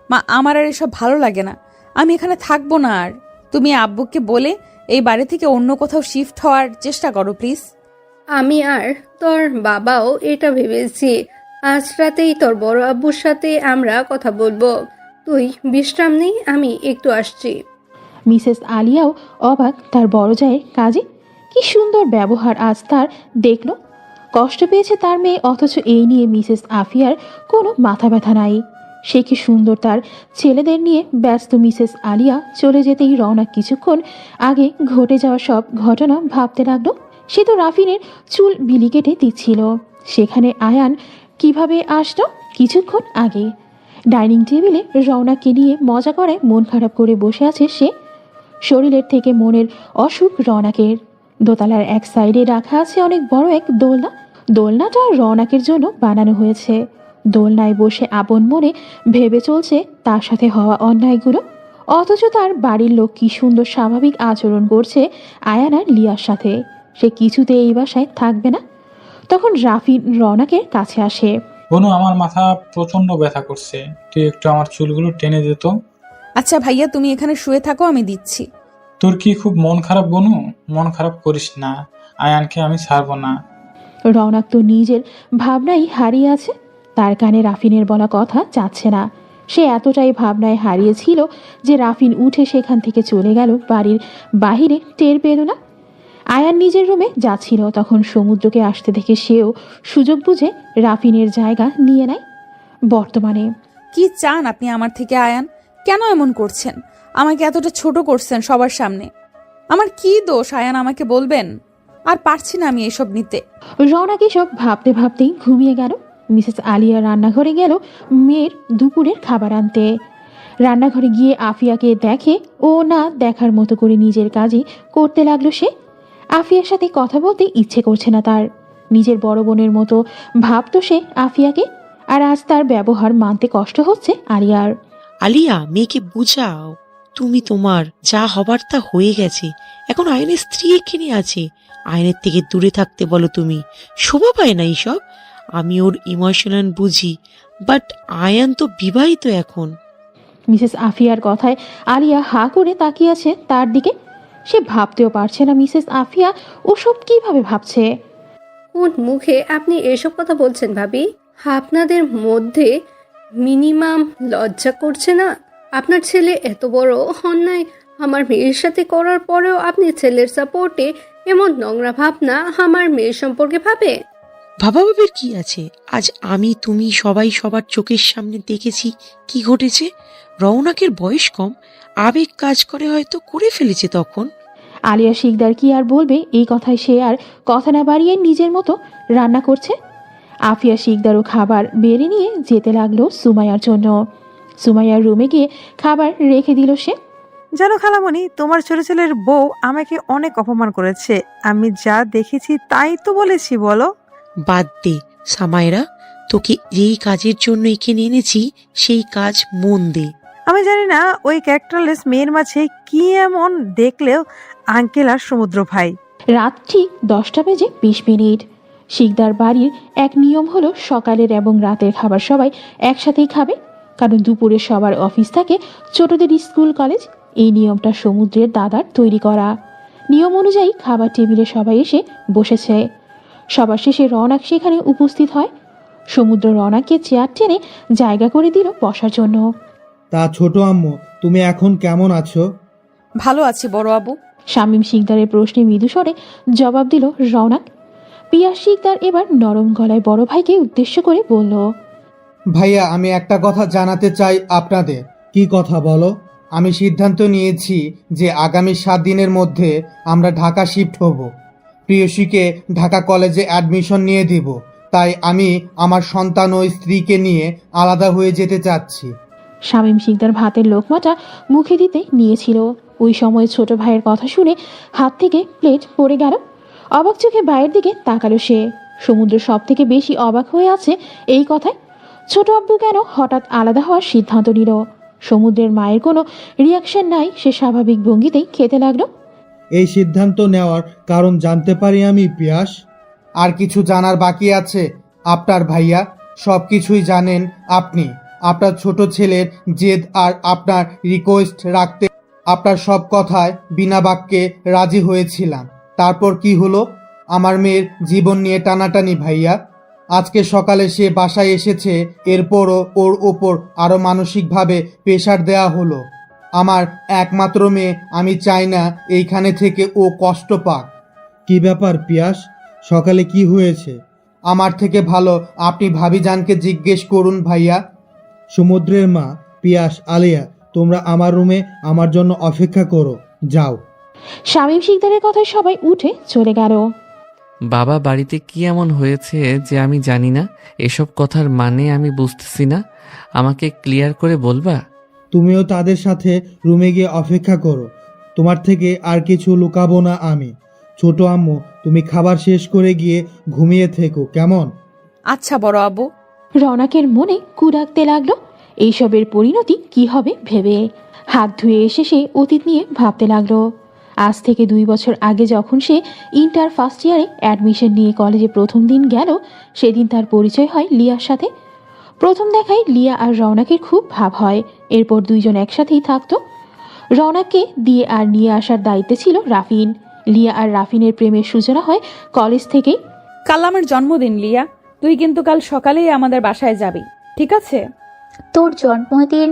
মা, আমার আর এসব ভালো লাগে না। আমি এখানে থাকবো না আর। তুমি আব্বুকে বলে এই বাড়ি থেকে অন্য কোথাও শিফট হওয়ার চেষ্টা করো প্লিজ। আমি আর তোর বাবাও এটা ভেবেছি। আজ রাতেই তোর বড় আব্বুর সাথে আমরা কথা বলবো। তুই বিশ্রাম নেই, আমি একটু আসছি। মিসেস আলিয়াও অবাক তার বড় জায়ের কাজে। কি সুন্দর ব্যবহার আজ তার দেখল। কষ্ট পেয়েছে তার মেয়ে, অথচ এই নিয়ে মিসেস আফিয়ার কোনো মাথা ব্যথা নাই। সে কি সুন্দর তার ছেলেদের নিয়ে ব্যস্ত। মিসেস আলিয়া চলে যেতেই রওনা কিছুক্ষণ আগে ঘটে যাওয়া সব ঘটনা ভাবতে লাগলো। সে তো রাফিনের চুল বিলি কেটে দিচ্ছিল, সেখানে আয়ান কিভাবে আসলো কিছুক্ষণ আগে। ডাইনিং টেবিলে রওনাকে নিয়ে মজা করায় মন খারাপ করে বসে আছে সে। শরীরের থেকে মনের অসুখ রওনাকের। দোতলার এক সাইডে রাখা আছে অনেক বড় এক দোলনা। দোলনাটা রওনাকের জন্য বানানো হয়েছে। দোলনায় বসে আপন মনে ভেবে চলছে তার সাথে হওয়া অন্যায়গুলো, অথচ তার বাড়ির লোক কি সুন্দর স্বাভাবিক আচরণ করছে আয়ান আর লিয়ার সাথে। সে কিছুতে এই বাসায় থাকবে না। তখন রাফিন রওনাকের কাছে আসে। বনু, আমার মাথা প্রচন্ড ব্যথা করছে, তুই একটু আমার চুলগুলো টেনে দে তো। আচ্ছা ভাইয়া, তুমি এখানে শুয়ে থাকো, আমি দিচ্ছি। তোর কি খুব মন খারাপ বনু? মন খারাপ করিস না, আয়ানকে আমি ছাড়বো না। রওনাক তো নিজের ভাবনাই হারিয়ে আছে। তার কানে রাফিনের বলা কথা যাচ্ছে না। সে এতটাই ভাবনায় হারিয়েছিল যে রাফিন উঠে সেখান থেকে চলে গেল বাড়ির বাহিরে টের পেল না। আয়ান নিজের রুমে যাচ্ছিল, তখন সমুদ্রকে আসতে দেখে সেও সুযোগ বুঝে রাফিনের জায়গা নিয়ে নেয়। বর্তমানে কি চান আপনি আমার থেকে আয়ান? কেন এমন করছেন? আমাকে এতটা ছোট করছেন সবার সামনে। আমার কি দোষ আয়ান, আমাকে বলবেন? আর পারছি না আমি এসব নিতে। রওনাকে সব ভাবতে ভাবতেই ঘুমিয়ে গেল। মিসেস আলিয়া রান্নাঘরে গেল মেয়ের দুপুরের খাবার আনতে। রান্নাঘরে গিয়ে আফিয়াকে দেখে ও না দেখার মতো করে নিজের কাজই করতে লাগলো সে। আফিয়ার সাথে কথা বলতে ইচ্ছে করছে না তার। নিজের বড় বোনের মতো ভাবতো সে আফিয়াকে, আর আজ তার ব্যবহার মানতে কষ্ট হচ্ছে আলিয়ার। আলিয়া, মেয়েকে বুঝাও। তুমি তোমার যা হবার তা হয়ে গেছে, এখন আয়নের স্ত্রী এখানে আছে। আয়নের থেকে দূরে থাকতে বলো। তুমি শোভা পায় না এইসব। আমি ওর ইমোশনাল বুঝি, বাট আয়ান তো বিবাহিত এখন। মিসেস আফিয়ার কথায় আলিয়া হা করে তাকিয়ে আছে তার দিকে। সে ভাবতেও পারছে না মিসেস আফিয়া ওসব কিভাবে ভাবছে। কোন মুখে আপনি এসব কথা বলছেন ভাবি? আপনাদের মধ্যে মিনিমাম লজ্জা করছে না? আপনার ছেলে এত বড় অন্যায় আমার মেয়ের সাথে করার পরেও আপনি ছেলের সাপোর্টে এমন নোংরা ভাবনা আমার মেয়ের সম্পর্কে ভাবে? ভাবাভাবির কি আছে? আজ আমি, তুমি, সবাই সবার চোখের সামনে দেখেছি কি ঘটেছে। রৌনকের বয়স কম, আবেগ কাজ করে, হয়তো করে ফেলেছে তখন। আলিয়া শিকদার কি আর বলবে, এই কথায় সে আর কথা না বাড়িয়ে নিজের মতো রান্না করছে। আফিয়া শিকদারও খাবার বেড়ে নিয়ে যেতে লাগলো সুমাইয়ার জন্য। সুমাইয়ার রুমে গিয়ে খাবার রেখে দিল সে। জানো খালামণি, তোমার ছোট ছেলের বউ আমাকে অনেক অপমান করেছে। আমি যা দেখেছি তাই তো বলেছি, বলো। বাদ দে সামাইরা, তোকে যেই কাজের জন্য এখানে এনেছি সেই কাজ মন দে। আমি জানি না ওই ক্যারেক্টারলেস মেয়ের মাঝে কি এমন দেখলেও আঙ্কেল আর সমুদ্র ভাই। রাত ঠিক 10:20। শিকদার বাড়ির এক নিয়ম হলো সকালের এবং রাতের খাবার সবাই একসাথেই খাবে, কারণ দুপুরে সবার অফিস থাকে, ছোটদের স্কুল কলেজ। এই নিয়মটা সমুদ্রের দাদার তৈরি করা। নিয়ম অনুযায়ী খাবার টেবিলে সবাই এসে বসেছে। সবার শেষে রওনাক সেখানে উপস্থিত হয়। সমুদ্র রওনাককে চেয়ার টেনে জায়গা করে দিল বসার জন্য। তা ছোট আম্মু, তুমি এখন কেমন আছো? ভালো আছি বড় আবু। শামীম শিকদারের প্রশ্নে মৃদু স্বরে জবাব দিল রওনাক। পিয়াস শিকদার এবার নরম গলায় বড় ভাইকে উদ্দেশ্য করে বলল, ভাইয়া, আমি একটা কথা জানাতে চাই আপনাদের। কি কথা বলো? আমি সিদ্ধান্ত নিয়েছি যে আগামী 7 দিনের মধ্যে আমরা ঢাকা শিফট হব। প্রিয়সীকে ঢাকা কলেজে অ্যাডমিশন নিয়ে দিব। তাই আমি আমার সন্তান ও স্ত্রীকে নিয়ে আলাদা হয়ে যেতে চাচ্ছি। শামীম শিকদার ভাতের লোকমাটা মুখে দিতে নিয়েছিল। ওই সময় ছোট ভাইয়ের কথা শুনে হাত থেকে প্লেট পড়ে গেল। অবাক চোখে ভাইয়ের দিকে তাকালো সে। সমুদ্র সব থেকে বেশি অবাক হয়ে আছে এই কথায়। ছোট আব্বু কেন হঠাৎ আলাদা হওয়ার সিদ্ধান্ত নিল? সমুদ্রের মায়ের কোনো রিয়াকশন নাই, সে স্বাভাবিক ভঙ্গিতেই খেতে লাগলো। এই সিদ্ধান্ত নেওয়ার কারণ জানতে পারি আমি পিয়াস? আর কিছু জানার বাকি আছে আপনার ভাইয়া? সব কিছুই জানেন আপনি। আপনার ছোট ছেলের জেদ আর আপনার রিকোয়েস্ট রাখতে আপনার সব কথায় বিনা বাক্যে রাজি হয়েছিলাম। তারপর কি হলো? আমার মেয়ের জীবন নিয়ে টানাটানি ভাইয়া। আজকে সকালে সে বাসায় এসেছে, এরপরও ওর ওপর আরো মানসিকভাবে প্রেশার দেয়া হলো। আমার একমাত্র মেয়ে, আমি চাই না এইখানে থেকে ও কষ্ট পাক। কি ব্যাপার পিয়াস, সকালে কি হয়েছে? আমার থেকে ভালো আপনি ভাবিজানকে জিজ্ঞেস করুন ভাইয়া। সমুদ্রের মা, পিয়াস, আলিয়া, তোমরা আমার রুমে আমার জন্য অপেক্ষা করো, যাও। শামীম শিকদারের কথায় সবাই উঠে চলে গেল। বাবা, বাড়িতে কি এমন হয়েছে যে আমি জানি না? এসব কথার মানে আমি বুঝতেছি না। আমাকে ক্লিয়ার করে বলবা? তুমিও তাদের সাথে রুমে গিয়ে অপেক্ষা করো। তোমার থেকে আর কিছু লুকাবো না আমি। ছোট আম্মু, তুমি খাবার শেষ করে গিয়ে ঘুমিয়ে থেকো, কেমন? আচ্ছা বড় আবু। রওনাকের মনে কুড়াকতে লাগলো এইসবের পরিণতি কি হবে ভেবে। হাত ধুয়ে এসে সে অতীত নিয়ে ভাবতে লাগলো। আজ থেকে 2 বছর আগে যখন সে ইন্টার ফার্স্ট ইয়ারে অ্যাডমিশন নিয়ে কলেজে প্রথম দিন গেল, সেদিন তার পরিচয় হয় লিয়ার সাথে। প্রথম দেখায় লিয়া আর রওনাকের খুব ভাব হয়। এরপর দুইজন একসাথেই থাকতো। রওনাককে দিয়ে আর নিয়ে আসার দায়িত্বে ছিল রাফিন। লিয়া আর রাফিনের প্রেমের সূচনা হয় কলেজ থেকেই। কাল আমার জন্মদিন লিয়া, তুই কিন্তু কাল সকালেই আমাদের বাসায় যাবি, ঠিক আছে? তোর জন্মদিন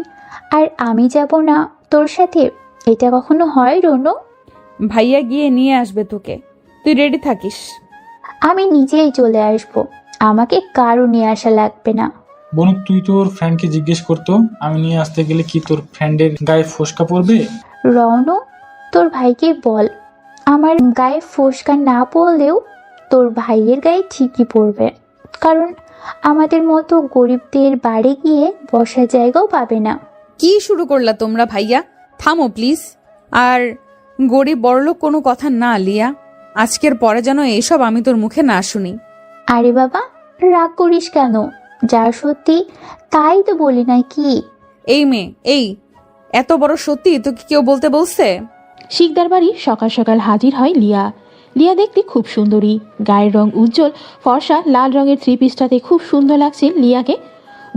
আর আমি যাব না তোর সাথে? এটা কখনো হয় রনু? ভাইয়া গিয়ে নিয়ে আসবে তোকে, তুই রেডি থাকিস। আমি নিজেই চলে আসব, আমাকে কারো নিয়ে আসা লাগবে না। বনু, তুই তোর ফ্রেন্ডকে জিজ্ঞেস করতো, আমি নিয়ে আসতে গেলে কি তোর ফ্রেন্ডের গায়ে ফোসকা পড়বে? রনু, তোর ভাইকে বল আমার গায়ে ফোসকা না পড়লেও তোর ভাইয়ের গায়ে ঠিকই পড়বে, কারণ আমাদের মতো গরিবদের বাড়ি গিয়ে বসার জায়গাও পাবে না। কি শুরু করলা তোমরা ভাইয়া? থামো প্লিজ। আর গরিব বড়লোক কোনো কথা না লিয়া, আজকের পরে যেন এসব আমি তোর মুখে না শুনি। আরে বাবা, রাগ করিস কেন? যা সত্যি তাই তো বলি না কি? এই মেয়ে, এই এত বড় সত্যি তোকে কেউ বলতে বলছে? শিকদার বাড়ি সকাল সকাল হাজির হয় লিয়া। লিয়া দেখতে খুব সুন্দরী, গায়ের রং উজ্জ্বল, ফর্সা লাল রঙের 3 পিসটাতে খুব সুন্দর লাগছে লিয়াকে।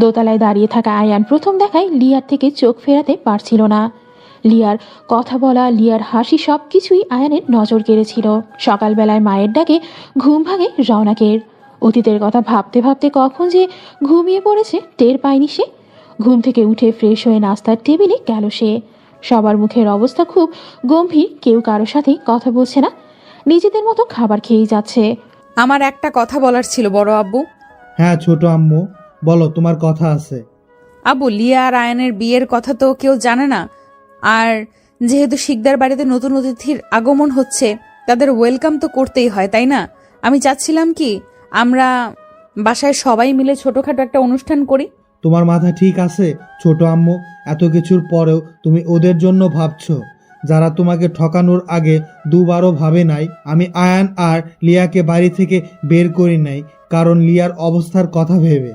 দোতলায় দাঁড়িয়ে থাকা আয়ান প্রথম দেখায় লিয়ার থেকে চোখ ফেরাতে পারছিল না। লিয়ার কথা বলা, লিয়ার হাসি সব কিছুই আয়ানের নজর কেড়েছিল। সকালবেলায় মায়ের ডাকে ঘুম ভাঙে রওনাকের। অতীতের কথা ভাবতে ভাবতে কখন যে ঘুমিয়ে পড়েছে টের পায়নি সে। ঘুম থেকে উঠে ফ্রেশ হয়ে নাস্তার টেবিলে গেল সে। সবার মুখের অবস্থা খুব গম্ভীর, কেউ কারোর সাথেই কথা বলছে না, নিজেদের মতো খাবার খেয়েই যাচ্ছে। আমার একটা কথা বলার ছিল বড় আব্বু। হ্যাঁ ছোট আম্মু, বলো, তোমার কথা আছে। আব্বু, লিয়া আর আয়ানের বিয়ের কথা তো কেউ জানে না। আর যেহেতু শিকদার বাড়িতে নতুন অতিথির আগমন হচ্ছে, তাদের ওয়েলকাম তো করতেই হয়, তাই না? আমি চাচ্ছিলাম কি আমরা বাসায় সবাই মিলে ছোটখাটো একটা অনুষ্ঠান করি। তোমার মাথা ঠিক আছে ছোট আম্মু? এত কিছুর পরেও তুমি ওদের জন্য ভাবছো, যারা তোমাকে ঠকানোর আগে দুবারও ভাবে নাই। আমি আয়ান আর লিয়াকে বাড়ি থেকে বের করি নাই কারণ লিয়ার অবস্থার কথা ভেবে।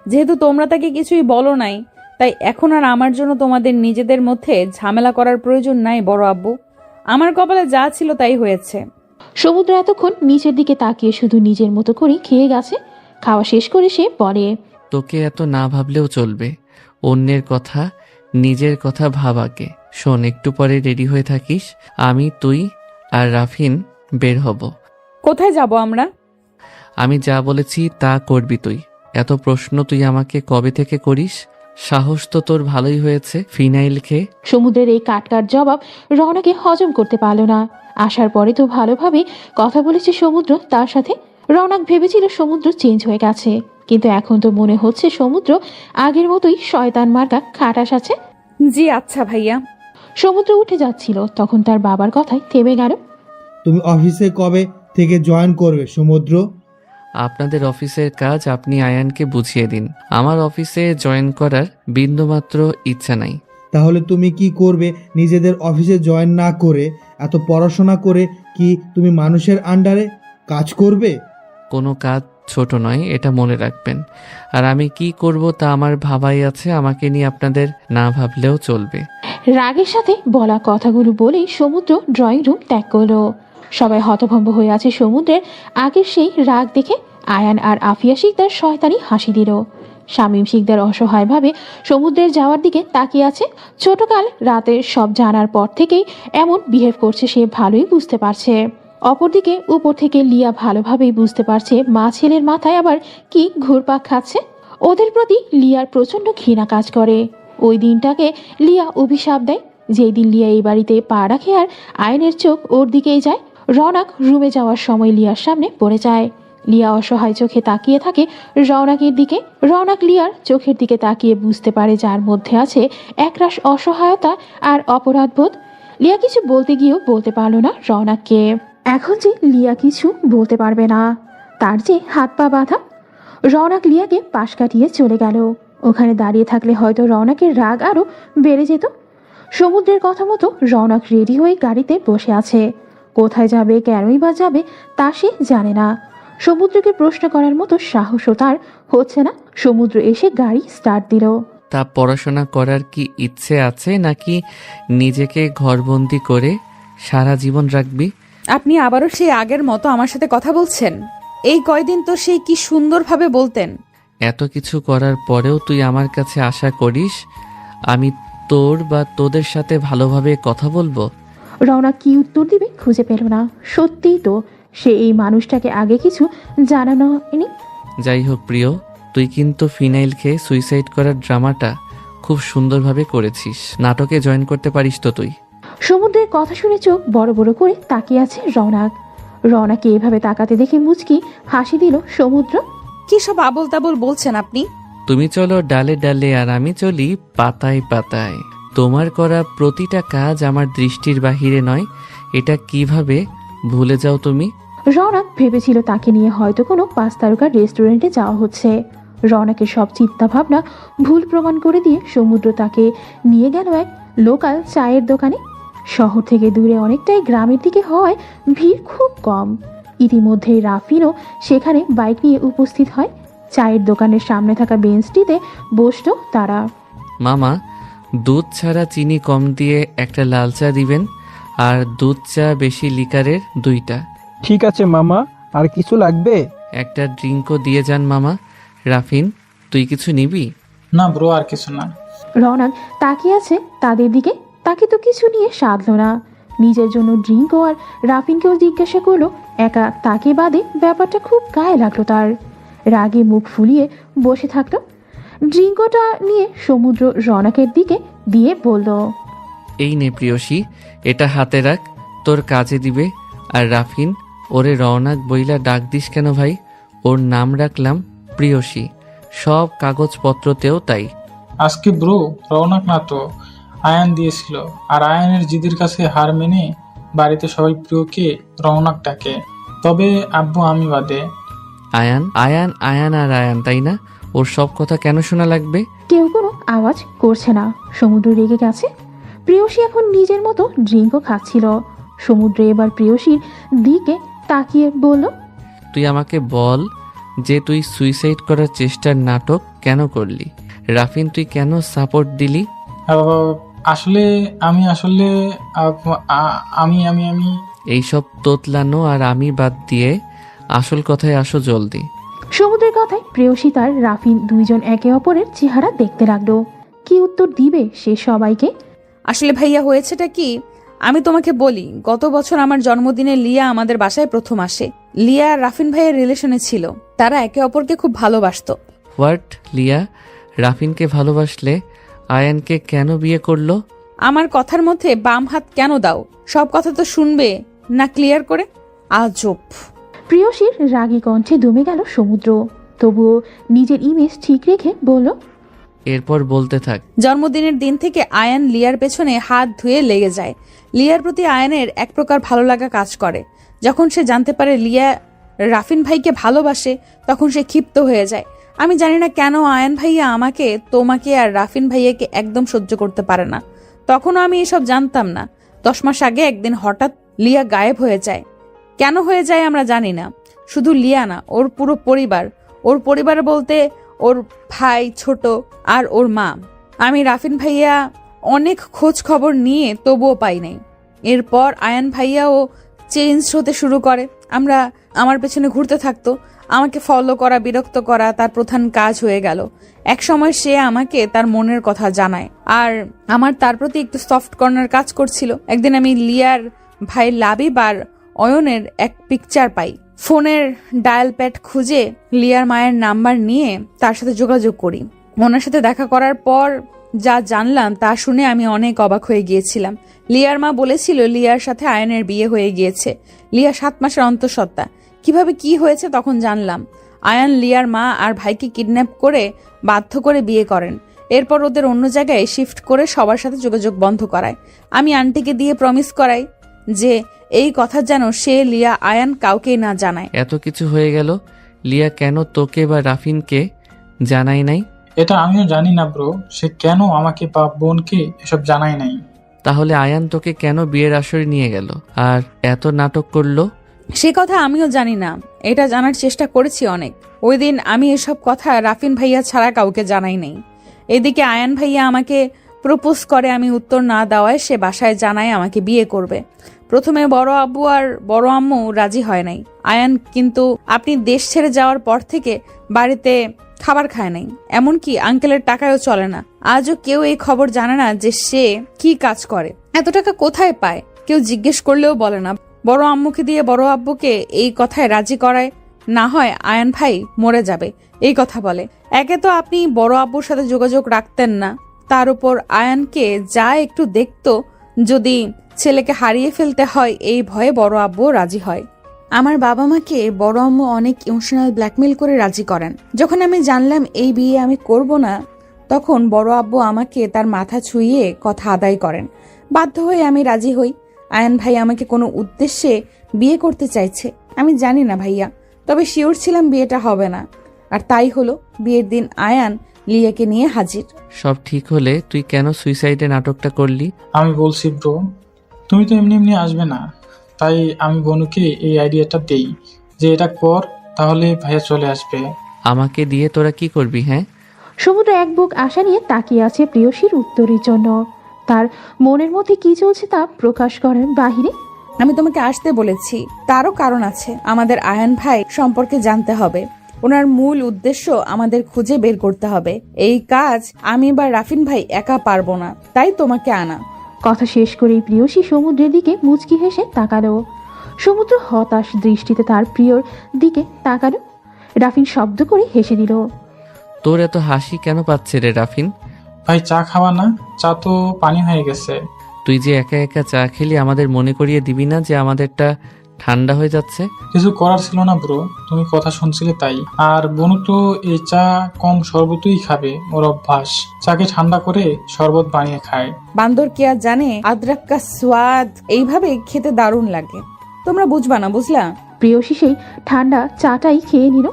যেহেতু তোমরা তাকে কিছুই বলো নাই, তাই এখন আর আমার জন্য তোমাদের নিজেদের মধ্যে ঝামেলা করার প্রয়োজন নাই বড় আব্বু। আমার কপালে যা ছিল তাই হয়েছে। সমুদ্র এতক্ষণ নিচের দিকে তাকিয়ে শুধু নিজের মতো করে খেয়ে গেছে। খাওয়া শেষ করে সে বলে, তোকে এত না ভাবলেও চলবে। অন্যের কথা, নিজের কথা ভাব আগে। শোন, একটু পরে রেডি হয়ে থাকিস। আমি, তুই আর রাফিন বের হব। কোথায় যাব আমরা? আমি যা বলেছি তা করবি তুই। এত প্রশ্ন তুই আমাকে কবে থেকে করিস? সাহস তো তোর ভালোই হয়েছে ফিনাইল খেয়ে। সমুদ্রের এই কাটকাট জবাব রওনাকে হজম করতে পারল না। আসার পরে তো ভালোভাবে কথা বলেছে সমুদ্র তার সাথে। রওনাক ভেবেছিল সমুদ্র চেঞ্জ হয়ে গেছে, কিন্তু এখন তো মনে হচ্ছে সমুদ্র আগের মতোই শয়তান মার্কা খাটাস আছে। জি আচ্ছা ভাইয়া। সমুদ্র উঠে যাচ্ছিল, তখন তার বাবার কথায় থেমে গেল। তুমি অফিসে কবে থেকে জয়েন করবে সমুদ্র? আপনাদের অফিসের কাজ আপনি আয়ানকে বুঝিয়ে দিন। আমার অফিসে জয়েন করার বিন্দুমাত্র ইচ্ছা নাই। তাহলে তুমি কি করবে নিজেদের অফিসে জয়েন না করে? এত পড়াশোনা করে কি তুমি মানুষের আন্ডারে কাজ করবে? কোনো কাজ ছোট নয়, এটা মনে রাখবেন। আর আমি কি করব তা আমার ভাবাই আছে। আমাকে নিয়ে আপনাদের না ভাবলেও চলবে। রাগের সাথে বলা কথাগুলো বলেই সমুদ্র ড্রয়িং রুম ত্যাগ করলো। সবাই হতভম্ব হয়ে আছে সমুদ্রের আগের সেই রাগ দেখে। আয়ান আর আফিয়া শিকদার শয়তানি হাসি দিল। শামীম শিকদার অসহায়ভাবে সমুদ্রের যাওয়ার দিকে তাকিয়ে আছে। ছোটকাল রাতের সব জানার পর থেকেই এমন বিহেভ করছে সে ভালোই বুঝতে পারছে। অপরদিকে উপর থেকে লিয়া ভালোভাবেই বুঝতে পারছে মা ছেলের মাথায় আবার কি ঘুরপাক খাচ্ছে। ওদের প্রতি লিয়ার প্রচন্ড ঘৃণা কাজ করে। ওই দিনটাকে লিয়া অভিশাপ দেয়, যেই দিন লিয়া এই বাড়িতে পা রাখে আর আয়নের চোখ ওর দিকেই যায়। রওনাক রুমে যাওয়ার সময় লিয়ার সামনে পড়ে যায়। লিয়া অসহায় চোখে তাকিয়ে থাকে রওনাকের দিকে। রওনাক লিয়ার চোখের দিকে তাকিয়ে বুঝতে পারে যার মধ্যে আছে একরাশ অসহায়তা আর অপরাধবোধ। লিয়া কিছু বলতে গিয়েও বলতে পারলো না রওনাককে। এখন যে লিয়া কিছু বলতে পারবে না, তার যে হাত পা বাঁধা। রওনাক লিয়াকে পাশ কাটিয়ে চলে গেল। ওখানে দাঁড়িয়ে থাকলে হয়তো রওনাকের রাগ আরো বেড়ে যেত। সমুদ্রের কথা মতো রওনাক রেডি হয়ে গাড়িতে বসে আছে। কোথায় যাবে, কেনই বা যাবে তা সে জানে না। সমুদ্রকে প্রশ্ন করার মতো সাহসও তার হচ্ছে না। সমুদ্র এসে গাড়ি স্টার্ট দিল। তা পড়াশোনা করার কি ইচ্ছে আছে, নাকি নিজেকে ঘরবন্দি করে সারা জীবন রাখবি? আপনি আবারও সেই আগের মতো আমার সাথে কথা বলছেন? এই কয়দিন তো সেই কি সুন্দরভাবে বলতেন। এত কিছু করার পরেও তুই আমার কাছে আশা করিস আমি তোর বা তোদের সাথে ভালোভাবে কথা বলবো? রওনাক কি উত্তর দিবে খুঁজে পেল না। সত্যিই তো সে এই মানুষটাকে আগে কিছু জানানো হয়নি। যাই হোক প্রিয়, তুই কিন্তু ফিনাইল খেয়ে সুইসাইড করার ড্রামাটা খুব সুন্দরভাবে করেছিস। নাটকে জয়েন করতে পারিস তো তুই? সমুদ্রের কথা শুনে চোখ বড় বড় করে তাকিয়ে আছে রওনাক। রওনাকে এভাবে তাকাতে দেখে মুচকি হাসি দিল সমুদ্র। কি সব আবল তাবল বলছেন আপনি? তুমি চলো ডালে ডালে আর আমি চলি পাতায় পাতায়। তোমার করা প্রতিটা কাজ আমার দৃষ্টির বাহিরে নয়, এটা কিভাবে ভুলে যাও তুমি? রওনাক ভেবেছিল তাকে নিয়ে হয়তো কোনো 5 তারকার রেস্টুরেন্টে যাওয়া হচ্ছে। রওনাকের সব চিন্তা ভাবনা ভুল প্রমাণ করে দিয়ে সমুদ্র তাকে নিয়ে গেল এক লোকাল চায়ের দোকানে। শহর থেকে দূরে অনেকটাই গ্রামের দিকে হওয়ায় ভিড় খুব কম। ইতিমধ্যেই রাফিনও সেখানে বাইক নিয়ে উপস্থিত হয়। চায়ের দোকানের সামনে থাকা বেঞ্চটিতে বসলো তারা। মামা, দুধ ছাড়া চিনি কম দিয়ে একটা লাল চা দিবেন, আর দুধ চা বেশি লিকারের 2টা। ঠিক আছে মামা, আর কিছু লাগবে? একটা ড্রিঙ্কও দিয়ে যান মামা। রাফিন, তুই কিছু নিবি? না ব্রো, আর কিছু না। রওনাক তাকিয়ে আছে তাদের দিকে। তাকে তো কিছু নিয়ে সাধলো না। নিজের জন্য ড্রিঙ্কও আর রাফিনকেও জিজ্ঞাসা করলো। একা তাকে বাদে ব্যাপারটা খুব গায়ে লাগলো তার। রাগে মুখ ফুলিয়ে বসে থাকলো। ড্রিঙ্কটা নিয়ে সমুদ্র রওনাকের দিকে দিয়ে বলল, এই নে প্রিয়সী, এটা হাতে রাখ, তোর কাজে দিবে। আর রাফিন, ওরে রওনাক বইলা ডাক দিস কেন ভাই? ওর নাম রাখলাম প্রিয়সী, সব কাগজপত্রতেও তাই। আজকে ব্রো রওনাক না তো, আয়ান দিয়েছিল, আর আয়ানের জিদের কাছে হার মেনে বাড়িতে সবাই প্রিয়কে রওনাক ডাকে, তবে আব্বু আমি বাদে। আয়ান আয়ান আয়ান আর আয়ান, তাই না? ওর সব কথা কেন শোনা লাগবে? কেউ কোনো আওয়াজ করছে না। সমুদ্র রেগে গেছে। প্রেয়সী এখন নিজের মতো ড্রিঙ্কও খাচ্ছিল। সমুদ্র এবার প্রেয়সীর দিকে তাকিয়ে বলল, তুই আমাকে বল যে তুই সুইসাইড করার চেষ্টার নাটক কেন করলি? রাফিন, তুই কেন সাপোর্ট দিলি? আসলে আমি আসলে আ- আ- আমি আমি আমি এইসব তোতলানো আর আমি বাদ দিয়ে আসল কথায় আসো জলদি। সমুদ্রের কথায় প্রেয়সী তার রাফিন দুইজন একে অপরের চেহারা দেখতে লাগলো। কি উত্তর দিবে সে সবাইকে? আসলে ভাইয়া হয়েছেটা কি, আমি তোমাকে বলি, গত বছর আমার জন্মদিনে লিয়া আমাদের বাসায় প্রথম আসে। লিয়া আর রাফিন ভাইয়ের রিলেশনে ছিল, তারা একে অপরকে খুব ভালোবাসতো। হোয়াট? লিয়া রাফিনকে ভালোবাসলে আয়ানকে কেন বিয়ে করলো? আমার কথার মধ্যে বাম হাত কেন দাও? সব কথা তো শুনবে না ক্লিয়ার করে? আজব। প্রেয়সীর রাগী কণ্ঠে দমে গেল সমুদ্র। তবুও নিজের ইমেজ ঠিক রেখে বলল, এরপর বলতে থাক। জন্মদিনের দিন থেকে আয়ান লিয়ার পেছনে হাত ধুয়ে লেগে যায়। লিয়ার প্রতি আয়ানের এক প্রকার ভালো লাগা কাজ করে। যখন সে জানতে পারে লিয়া রাফিন ভাইকে ভালোবাসে, তখন সে ক্ষিপ্ত হয়ে যায়। আমি জানি না কেন আয়ান ভাইয়া আমাকে, তোমাকে আর রাফিন ভাইয়াকে একদম সহ্য করতে পারে না। তখনও আমি এসব জানতাম না। 10 মাস আগে একদিন হঠাৎ লিয়া গায়েব হয়ে যায়। কেন হয়ে যায় আমরা জানি না। শুধু লিয়া না, ওর পুরো পরিবার। ওর পরিবার বলতে ওর ভাই ছোট আর ওর মা। আমি রাফিন ভাইয়া অনেক খোঁজ খবর নিয়ে তবুও পাই নাই। এরপর আয়ান ভাইয়াও চেঞ্জ হতে শুরু করে। আমার পেছনে ঘুরতে থাকতো। আমাকে ফলো করা, বিরক্ত করা তার প্রধান কাজ হয়ে গেল। এক সময় সে আমাকে তার মনের কথা জানায়, আর আমার তার প্রতি একটু সফট কর্নার কাজ করছিল। একদিন আমি লিয়ার ভাই লাবিব আর অয়নের এক পিকচার পাই। ফোনের ডায়াল প্যাড খুঁজে লিয়ার মায়ের নাম্বার নিয়ে তার সাথে যোগাযোগ করি। ওনার সাথে দেখা করার পর যা জানলাম তা শুনে আমি অনেক অবাক হয়ে গিয়েছিলাম। লিয়ার মা বলেছিল লিয়ার সাথে আয়নের বিয়ে হয়ে গিয়েছে। লিয়া 7 মাসের অন্তঃসত্ত্বা। কিভাবে কি হয়েছে তখন জানলাম। আয়ান লিয়ার মা আর ভাইকে কিডন্যাপ করে বাধ্য করে বিয়ে করেন। এরপর ওদের অন্য জায়গায় শিফট করে সবার সাথে যোগাযোগ বন্ধ করায়। আমি আন্টিকে দিয়ে প্রমিস করাই যে এই কথা যেন সে, লিয়া, আয়ান কাউকেই না জানায়। এত কিছু হয়ে গেল, লিয়া কেন তোকে বা রাফিনকে জানাই নাই? এটা আমিও জানি না ব্রো, সে কেন আমাকে বা বোনকে এসব জানায় নাই। তাহলে আয়ান তোকে কেন বিয়ের আসরে নিয়ে গেল আর এত নাটক করলো? সে কথা আমিও জানি না। এটা জানার চেষ্টা করেছি অনেক। ওই দিন আমি এসব কথা রাফিন ভাইয়া ছাড়া কাউকে জানাই নাই। এদিকে আয়ান ভাইয়া আমাকে প্রপোজ করে, আমি উত্তর না দেওয়ায় সে বাসায় জানায় আমাকে বিয়ে করবে। প্রথমে বড় আব্বু আর বড় আম্মু রাজি হয় নাই। আয়ান কিন্তু আপনি দেশ ছেড়ে যাওয়ার পর থেকে বাড়িতে খাবার খায় নাই, এমনকি আঙ্কেলের টাকায়ও চলে না। আজও কেউ এই খবর জানে না যে সে কি কাজ করে, এত টাকা কোথায় পায়। কেউ জিজ্ঞেস করলেও বলে না। বড় আম্মুকে দিয়ে বড় আব্বুকে এই কথায় রাজি করায়, না হয় আয়ান ভাই মরে যাবে এই কথা বলে। একে তো আপনি বড় আব্বুর সাথে যোগাযোগ রাখতেন না, তার উপর আয়ানকে যা একটু দেখতো, যদি ছেলেকে হারিয়ে ফেলতে হয় এই ভয়ে বড় আব্বু রাজি হয়। আমার বাবা মাকে বড় আম্মু অনেক ইমোশনাল ব্ল্যাকমেল করে রাজি করেন। যখন আমি জানলাম এই বিয়ে আমি করব না, তখন বড় আব্বু আমাকে তার মাথা ছুঁয়ে কথা আদায় করেন। বাধ্য হয়ে আমি রাজি হই। আয়ান ভাই আমাকে কোনো উদ্দেশ্যে বিয়ে করতে চাইছে, আমি জানি না ভাইয়া, তবে শিওর ছিলাম বিয়েটা হবে না। আর তাই হলো। বিয়ের দিন আয়ান লিয়াকে নিয়ে হাজির। সব ঠিক হলে তুই কেন সুইসাইডে নাটকটা করলি? আমি বলছি ব্রো, তুমি তো এমনি এমনি আসবে না, তাই আমি বনুকে এই আইডিয়াটা দেই যে এটা কর, তাহলে ভাইয়া চলে আসবে। আমাকে দিয়ে তোরা কি করবি? হ্যাঁ, সমুদ্র এক বুক আশা নিয়ে তাকিয়ে আছে প্রেয়সীর উত্তরের জন্য। তার মনের মধ্যে কি চলছে তা প্রকাশ করেন বাহিরে। আমি তোমাকে আসতে বলেছি, তারও কারণ আছে। আমাদের আয়ান ভাই সম্পর্কে জানতে হবে। ওনার মূল উদ্দেশ্য আমাদের খুঁজে বের করতে হবে। এই কাজ আমি বা রাফিন ভাই একা পারবো না, তাই তোমাকে আনা। কথা শেষ করেই প্রেয়সী সমুদ্রের দিকে মুচকি হেসে তাকালো। সমুদ্র হতাশ দৃষ্টিতে তার প্রিয়র দিকে তাকালো। রাফিন শব্দ করে হেসে দিল। তোর এত হাসি কেন পাচ্ছে রে রাফিন? ভাই চা খাওয়া না? চা তো পানি হয়ে গেছে। তুই যে একা একা চা খেলি, আমাদের মনে করিয়ে দিবি না যে আমাদেরটা ঠান্ডা হয়ে যাচ্ছে। কিছু করার ছিল না ব্রো, তুমি কথা শুনছিলে তাই। আর বনু তো এই চা কম শরবতই খাবে, ওর অভ্যাস। চাকে ঠান্ডা করে শরবত বানিয়ে খায়। বান্দর কি আর জানে আদরক কা স্বাদ এইভাবে খেতে দারুণ লাগে। তোমরা বুঝবা না, বুঝলা? প্রেয়সী সেই ঠান্ডা চাটাই খেয়ে নিল।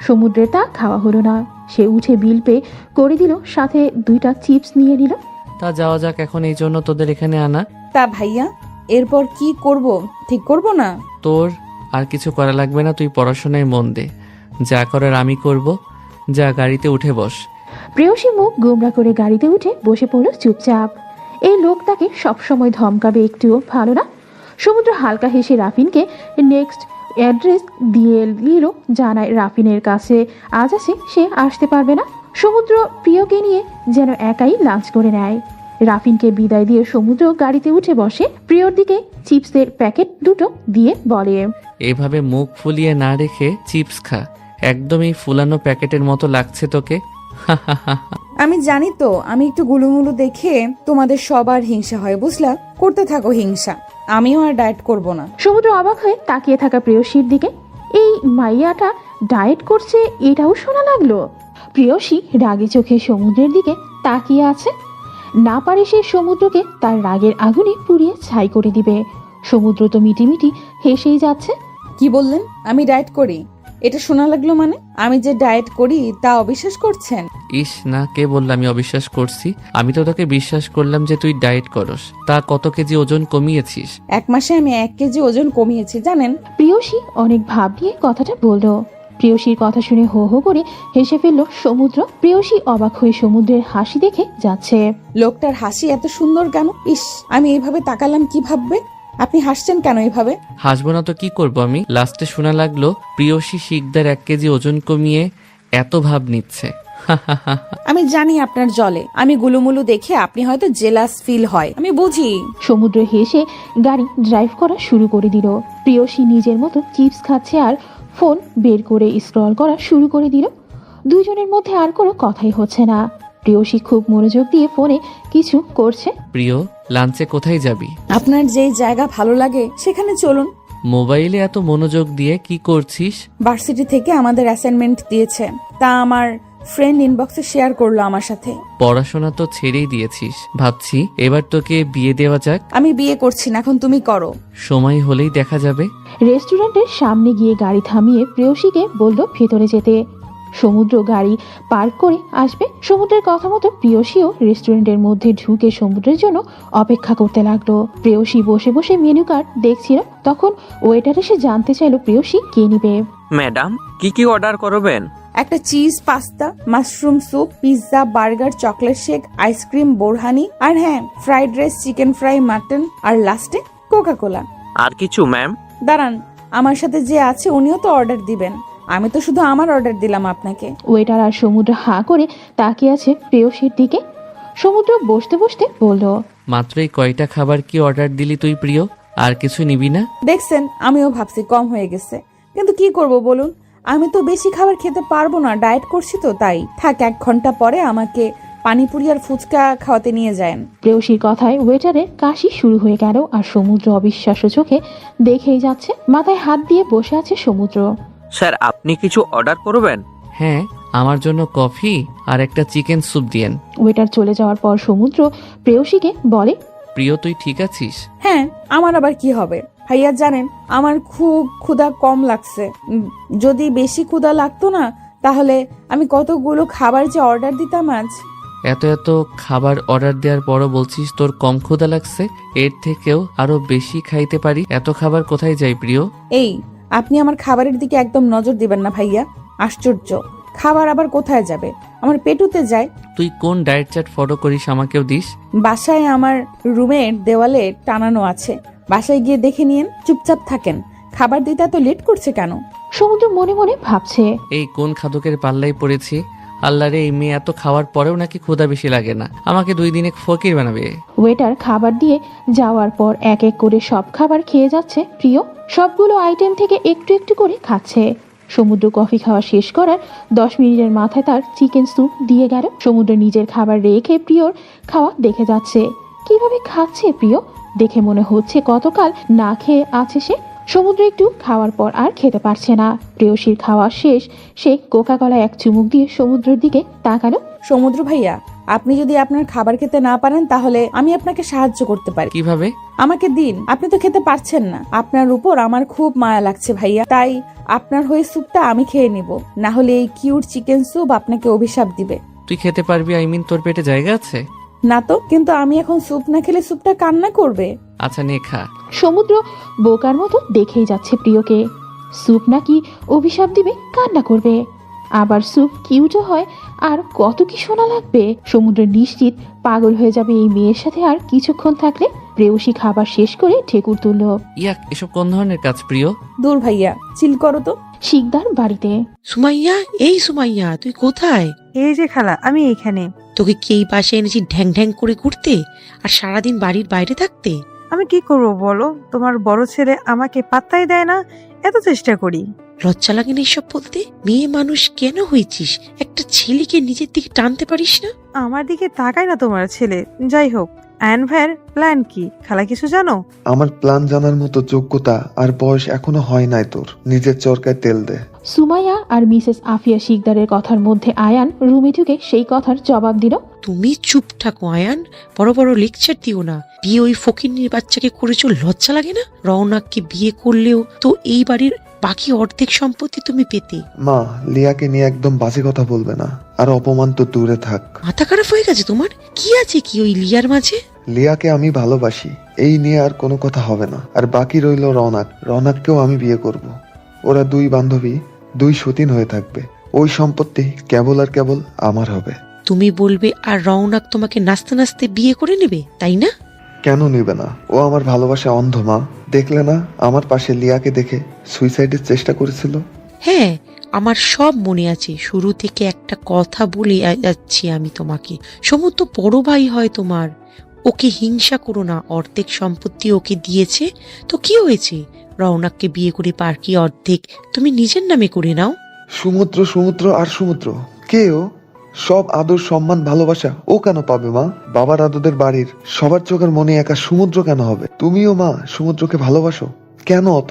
সমুদ্রের তা খাওয়া হলো না। সে উঠে বিল পে করে দিল, সাথে 2টা চিপস নিয়ে নিল। তা যাওয়া যাক এখন, এই জন্য তোদের এখানে আনা। তা ভাইয়া, এরপর কি করব? ঠিক করব না? তোর আর কিছু করা লাগবে না, তুই পড়াশোনায় মন দে। যা করার আমি করব। যা গাড়িতে উঠে বস। প্রেয়সী মুখ গোমরা করে গাড়িতে উঠে বসে পড়ল চুপচাপ। এই লোক তাকে সবসময় ধমকাবে একটুও ভালো না। সমুদ্র হালকা হেসে রাফিনকে নেক্সট অ্যাড্রেস দিয়ে নিল, জানায় রাফিনের কাছে আজ আছে, সে আসতে পারবে না। সমুদ্র প্রিয়কে নিয়ে যেন একাই লাঞ্চ করে নেয়। রাফিনকে বিদায় দিয়ে সমুদ্র গাড়িতে উঠে বসে। প্রিয়র দিকে চিপসের প্যাকেট 2টো দিয়ে বলে, এভাবে মুখ ফুলিয়ে না রেখে চিপস খা, একদমই ফুলানো প্যাকেটের মতো লাগছে তোকে। আমি জানি তো, আমি একটু গুলুমুলু দেখে তোমাদের সবার হিংসা হয়, বুঝলা? করতে থাকো হিংসা, আমিও আর ডায়েট করব না। সমুদ্র অবাক হয়ে তাকিয়ে থাকা প্রেয়সীর দিকে। এই মাইয়াটা ডায়েট করছে, এটাও শোনা লাগলো। প্রেয়সী রাগে চোখে সমুদ্রের দিকে তাকিয়ে আছে। না পারে সে সমুদ্রকে তার রাগের আগুনে পুড়িয়ে ছাই করে দিবে। সমুদ্র তো মিটিমিটি হেসেই যাচ্ছে। কি বললেন? আমি ডায়েট করি? এটা শোনা লাগলো মানে? আমি যে ডায়েট করি তা অবিশ্বাস করছেন? ইস না, কে বললো আমি অবিশ্বাস করছি? আমি তো তোকে বিশ্বাস করলাম যে তুই ডায়েট করস। তা কত কেজি ওজন কমিয়েছিস? 1 মাসে আমি 1 কেজি ওজন কমিয়েছি, জানেন? প্রেয়সী অনেক ভাব নিয়ে কথাটা বলল। প্রেয়সীর কথা শুনে হো হো করে হেসে ফেলল সমুদ্র। প্রেয়সী অবাক হয়ে সমুদ্রের হাসি দেখে যাচ্ছে। লোকটার হাসি এত সুন্দর কেন? ইস, আমি এইভাবে তাকালাম কি ভাববে? আপনি হাসছেন কেন এইভাবে? হাসবো না তো কি করবো আমি? লাস্টে শোনা লাগলো প্রিয়সী শিকদার 1 কেজি ওজন কমিয়ে এত ভাব নিচ্ছে। আমি জানি আপনার জলে আমি গুলুমুলু দেখে আপনি হয়তো জেলাস ফিল হয়, আমি বুঝি। সমুদ্র হেসে গাড়ি ড্রাইভ করা শুরু করে দিল। প্রেয়সী নিজের মতো চিপস খাচ্ছে আর ফোন বের করে স্ক্রল করা শুরু করে দিল। দুইজনের মধ্যে আর কোনো কথাই হচ্ছে না। প্রেয়সী খুব মনোযোগ দিয়ে ফোনে কিছু করছে। প্রিয়, লাঞ্চে কোথায় যাবি? আপনার যেই জায়গা ভালো লাগে সেখানে চলুন। মোবাইলে এত মনোযোগ দিয়ে কি করছিস? ভার্সিটি থেকে আমাদের অ্যাসাইনমেন্ট দিয়েছে, তা আমার ফ্রেন্ড ইনবক্সে শেয়ার করলো আমার সাথে। পড়াশোনা তো ছেড়েই দিয়েছিস, ভাবছি এবার তোকে বিয়ে দেওয়া যাক। আমি বিয়ে করছি না, এখন তুমি করো। সময় হলেই দেখা যাবে। রেস্টুরেন্টের সামনে গিয়ে গাড়ি থামিয়ে প্রেয়সীকে বলল ভেতরে যেতে। সমুদ্র গাড়ি পার্ক করে আসবে। সমুদ্রের কথা মতো প্রেয়সীও রেস্টুরেন্টের মধ্যে ঢুকে সমুদ্রের জন্য অপেক্ষা করতে লাগলো। প্রেয়সী বসে বসে মেনু কার্ড দেখছিল। তখন ওয়েটার এসে জানতে চাইলো প্রেয়সী কে নিবে। ম্যাডাম, কি কি অর্ডার করবেন? একটা cheese pasta, mushroom soup, pizza, burger, chocolate shake, ice cream, borhani, আর হ্যাঁ fried rice, chicken fry, mutton, আর লাস্টে কোকা কোলা। আর কিছু ম্যাম? দাঁড়ান, আমার সাথে যে আছে উনিও তো অর্ডার দিবেন। আমি তো শুধু আমার অর্ডার দিলাম আপনাকে। ওয়েটার আর সমুদ্র হাঁ করে তাকিয়ে আছে প্রেয়সীর দিকে। সমুদ্র বসতে বসতে বলল, মাত্রই কয়টা খাবার কি অর্ডার দিলি তুই প্রিয়? আর কিছু নিবি না? দেখছেন, আমিও ভাবছি কম হয়ে গেছে, কিন্তু কি করব বলুন? আমি তো বেশি খাবার খেতে পারবো না, ডায়েট করছি তো তাই। থাক, 1 ঘন্টা পরে আমাকে পানিপুরি আর ফুচকা খাওয়াতে নিয়ে যান। প্রেয়সীর কথায় ওয়েটারের কাশি শুরু হয়ে গেল আর সমুদ্র অবিশ্বাস্য চোখে দেখেই যাচ্ছে। মাথায় হাত দিয়ে বসে আছে সমুদ্র। স্যার, আপনি কিছু অর্ডার করবেন? হ্যাঁ, আমার জন্য কফি আর একটা চিকেন স্যুপ দিয়েন। ওয়েটার চলে যাওয়ার পর সমুদ্র প্রেয়সীকে বলে, প্রিয় তুই ঠিক আছিস? হ্যাঁ, আমার আবার কি হবে ভাইয়া? জানেন আমার খুব ক্ষুধা কম লাগছে। যদি বেশি ক্ষুধা লাগতো না তাহলে আমি কতগুলো খাবার যে অর্ডার দিতাম আজ। এত এত খাবার অর্ডার দেওয়ার পরও বলছিস তোর কম ক্ষুধা লাগছে? এর থেকেও আরো বেশি খাইতে পারি। এত খাবার কোথায় যায় প্রিয়? এই, আপনি আমার খাবারের দিকে একদম নজর দিবেন না ভাইয়া। আশ্চর্য, খাবার আবার কোথায় যাবে? আমার পেটুতে যায়। তুই কোন ডায়েট চার্ট ফলো করিস আমাকেও দিস? বাসায় আমার রুমের দেওয়ালে টানানো আছে, বাসায় গিয়ে দেখে নিয়েন। চুপচাপ থাকেন, খাবার দিতে এত লেট করছে কেন? সমুদ্র মনে মনে ভাবছে, এই কোন খাদকের পাল্লাই পড়েছি? আল্লাহরে, এই মেয়ে এত খাওয়ার পরেও নাকি ক্ষুধা বেশি লাগে না, আমাকে 2 দিনে ফকির বানাবে। ওয়েটার খাবার দিয়ে যাওয়ার পর এক এক করে সব খাবার খেয়ে যাচ্ছে প্রিয়। সবগুলো আইটেম থেকে একটু একটু করে খাচ্ছে। সমুদ্র কফি খাওয়া শেষ করার 10 মিনিটের মাথায় তার চিকেন স্যুপ দিয়ে গেল। সমুদ্র নিজের খাবার রেখে প্রিয়র খাওয়া দেখে যাচ্ছে। কিভাবে খাচ্ছে প্রিয়? দেখে মনে হচ্ছে কতকাল না খেয়ে আছে সে। সমুদ্র একটু খাওয়ার পর আর খেতে পারছে না। প্রেয়সীর খাওয়া শেষ। সে কোকা কলা এক চুমুক দিয়ে সমুদ্রের দিকে তাকালো। সমুদ্র ভাইয়া, আপনি যদি আপনার খাবার খেতে না পারেন তাহলে আমি আপনাকে সাহায্য করতে পারি। কিভাবে? আমাকে দিন, আপনি তো খেতে পারছেন না। আপনার উপর আমার খুব মায়া লাগছে ভাইয়া, তাই আপনার হয়ে স্যুপটা আমি খেয়ে নিব, না হলে এই কিউট চিকেন স্যুপ আপনাকে অভিশাপ দিবে। তুই খেতে পারবি? তোর পেটে জায়গা আছে? না তো, কিন্তু আমি এখন স্যুপ না খেলে স্যুপটা কান্না করবে। আচ্ছা নে খা। সমুদ্র বোকার মতো দেখেই যাচ্ছে প্রিয়কে। স্যুপ নাকি অভিশাপ দিবে, কান্না করবে, আবার স্যুপ কিউটও হয়, আর কত কি শোনা লাগবে। সমুদ্র নিশ্চিত পাগল হয়ে যাবে এই মেয়ের সাথে আর কিছুক্ষণ থাকলে। প্রেয়সী খাবার শেষ করে ঠেকুর তুলল। ইয়াক, এসব কোন ধরনের কাজ প্রিয়? দূর ভাইয়া, চিল করো তো। শিকদার বাড়িতে। সুমাইয়া, এই সুমাইয়া, তুই কোথায়? এই যে খালা, আমি এইখানে। তোকে কি এই পাশে এনেছি ঢ্যাং ঢ্যাং করে ঘুরতে আর সারাদিন বাড়ির বাইরে থাকতে? আমি কি করবো বলো? তোমার বড় ছেলে আমাকে পাত্তাই দেয় না, এত চেষ্টা করি। লজ্জা লাগে না এসব বলতে? মেয়ে মানুষ কেন হয়েছিস? একটা ছেলেকে নিজের দিকে টানতে পারিস না? আমার দিকে তাকায় না তোমার ছেলে। যাই হোক, আয়ন ভাইয়ের প্ল্যান কি খালা, কিছু জানো? আমার প্ল্যান জানার মতো যোগ্যতা আর বয়স এখনো হয় নাই তোর। নিজের চরকায় তেল দে। সুমাইয়া আর মিসেস আফিয়া শিকদারের কথার মধ্যে আয়ান রুমে ঢুকে সেই কথার জবাব দিল। তুমি চুপ থাকো আয়ান, বড় বড় লেকচার দিও না। বিয়ে ওই ফকিন্নির বাচ্চাকে করেছো, লজ্জা লাগে না? রওনাককে বিয়ে করলেও তো এই বাড়ির বাকি অর্ধেক সম্পত্তি তুমি পেতে। মা, লিয়াকে নিয়ে একদম বাজে কথা বলবে না, আর অপমান তো দূরে থাক। মাথা খারাপ হয়ে গেছে তোমার? কি আছে কি ওই লিয়ার মাঝে? লিয়াকে আমি ভালোবাসি, এই নিয়ে আর কোনো কথা হবে না। আর বাকি রইল রওনাক। রওনাককেও আমি বিয়ে করব। ওরা দুই বান্ধবী, দুই সতীন হয়ে থাকবে। ওই সম্পত্তি কেবল আর কেবল আমার হবে। তুমি বলবে আর রওনাক তোমাকে নাচতে নাচতে বিয়ে করে নেবে, তাই না? কেন নিবে না? ও আমার ভালোবাসা অন্ধ মা। দেখলে না আমার পাশে লিয়াকে দেখে সুইসাইডের চেষ্টা করেছিল? হ্যাঁ, আমার সব মনে আছে। শুরু থেকে একটা কথা বলে যাচ্ছি আমি তোমাকে। সমস্ত বড় ভাই হয় তোমার। ওকে হিংসা করো না, অর্ধেক সম্পত্তি ওকে দিয়েছে তো কি হয়েছে? রওনাককে বিয়ে করে পারকি অর্ধেক তুমি নিজের নামে করে নাও। সমুদ্র, সমুদ্র আর সমুদ্র। কে ও? সব আদর, সম্মান, ভালোবাসা ও কেন পাবে মা? বাবার আদরের বাড়ির সবার চোখের মনে একা সমুদ্র কেন হবে? তুমিও মা সমুদ্রকে ভালোবাসো কেন অত?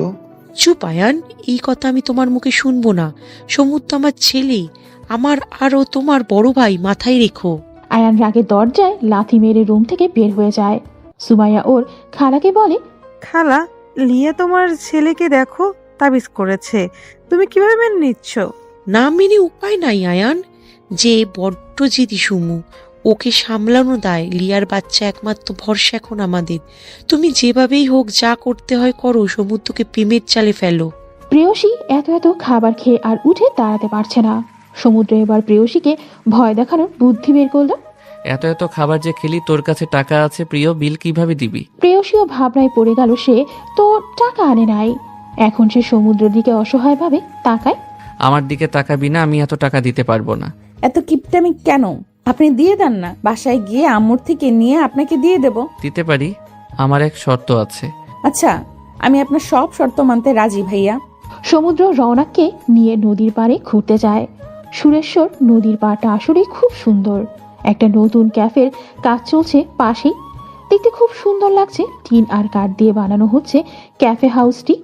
চুপ আয়ান, এই কথা আমি তোমার মুখে শুনবো না। সমুদ্র আমার ছেলে, আমার আর ও তোমার বড় ভাই, মাথায় রেখো। আয়ান রাগে দরজায় লাথি মেরে রুম থেকে বের হয়ে যায়। সুমাইয়া ওর খালাকে বলে, খালা, লিয়া তোমার ছেলেকে দেখো তাবিজ করেছে, তুমি কিভাবে মেনে নিচ্ছ? না মেনে উপায় নাই আয়ান, যে বড্ড জিদি সুমু, ওকে সামলানো দায়। লিয়ার বাচ্চা একমাত্র ভরসা এখন আমাদের। তুমি যেভাবেই হোক যা করতে হয় করো, সমুদ্রকে প্রেমের চালে ফেলো। প্রেয়সী এত এত খাবার খেয়ে আর উঠে দাঁড়াতে পারছে না। সমুদ্র এবার প্রেয়সীকে ভয় দেখানোর বুদ্ধি বের করলো। এত এত খাবার যে খেলি, তোর কাছে টাকা আছে প্রিয়, বিল কিভাবে দিবি? প্রেয়সীও ভাবনায় পড়ে গেল। সে তো টাকা আনে নাই। এখন সে সমুদ্রের দিকে অসহায়ভাবে তাকায়। আমার দিকে তাকাবি না, আমি এত টাকা দিতে পারবো না। এত কিপটামি কেন? আপনি দিয়ে দেন না, বাসায় গিয়ে আম্মুর থেকে নিয়ে আপনাকে দিয়ে দেব। দিতে পারি, আমার এক শর্ত আছে। আচ্ছা, আমি আপনার সব শর্ত মানতে রাজি ভাইয়া। সমুদ্র রওনাককে নিয়ে নদীর পাড়ে ঘুরতে যায়। সুরেশ্বর নদীর পাড়টা আসলে খুব সুন্দর। একটা নতুন ক্যাফের কাজ চলছে পাশেই। দেখতে খুব সুন্দর লাগছে। টিন আর কাঠ দিয়ে বানানো হচ্ছে ক্যাফে হাউসটি।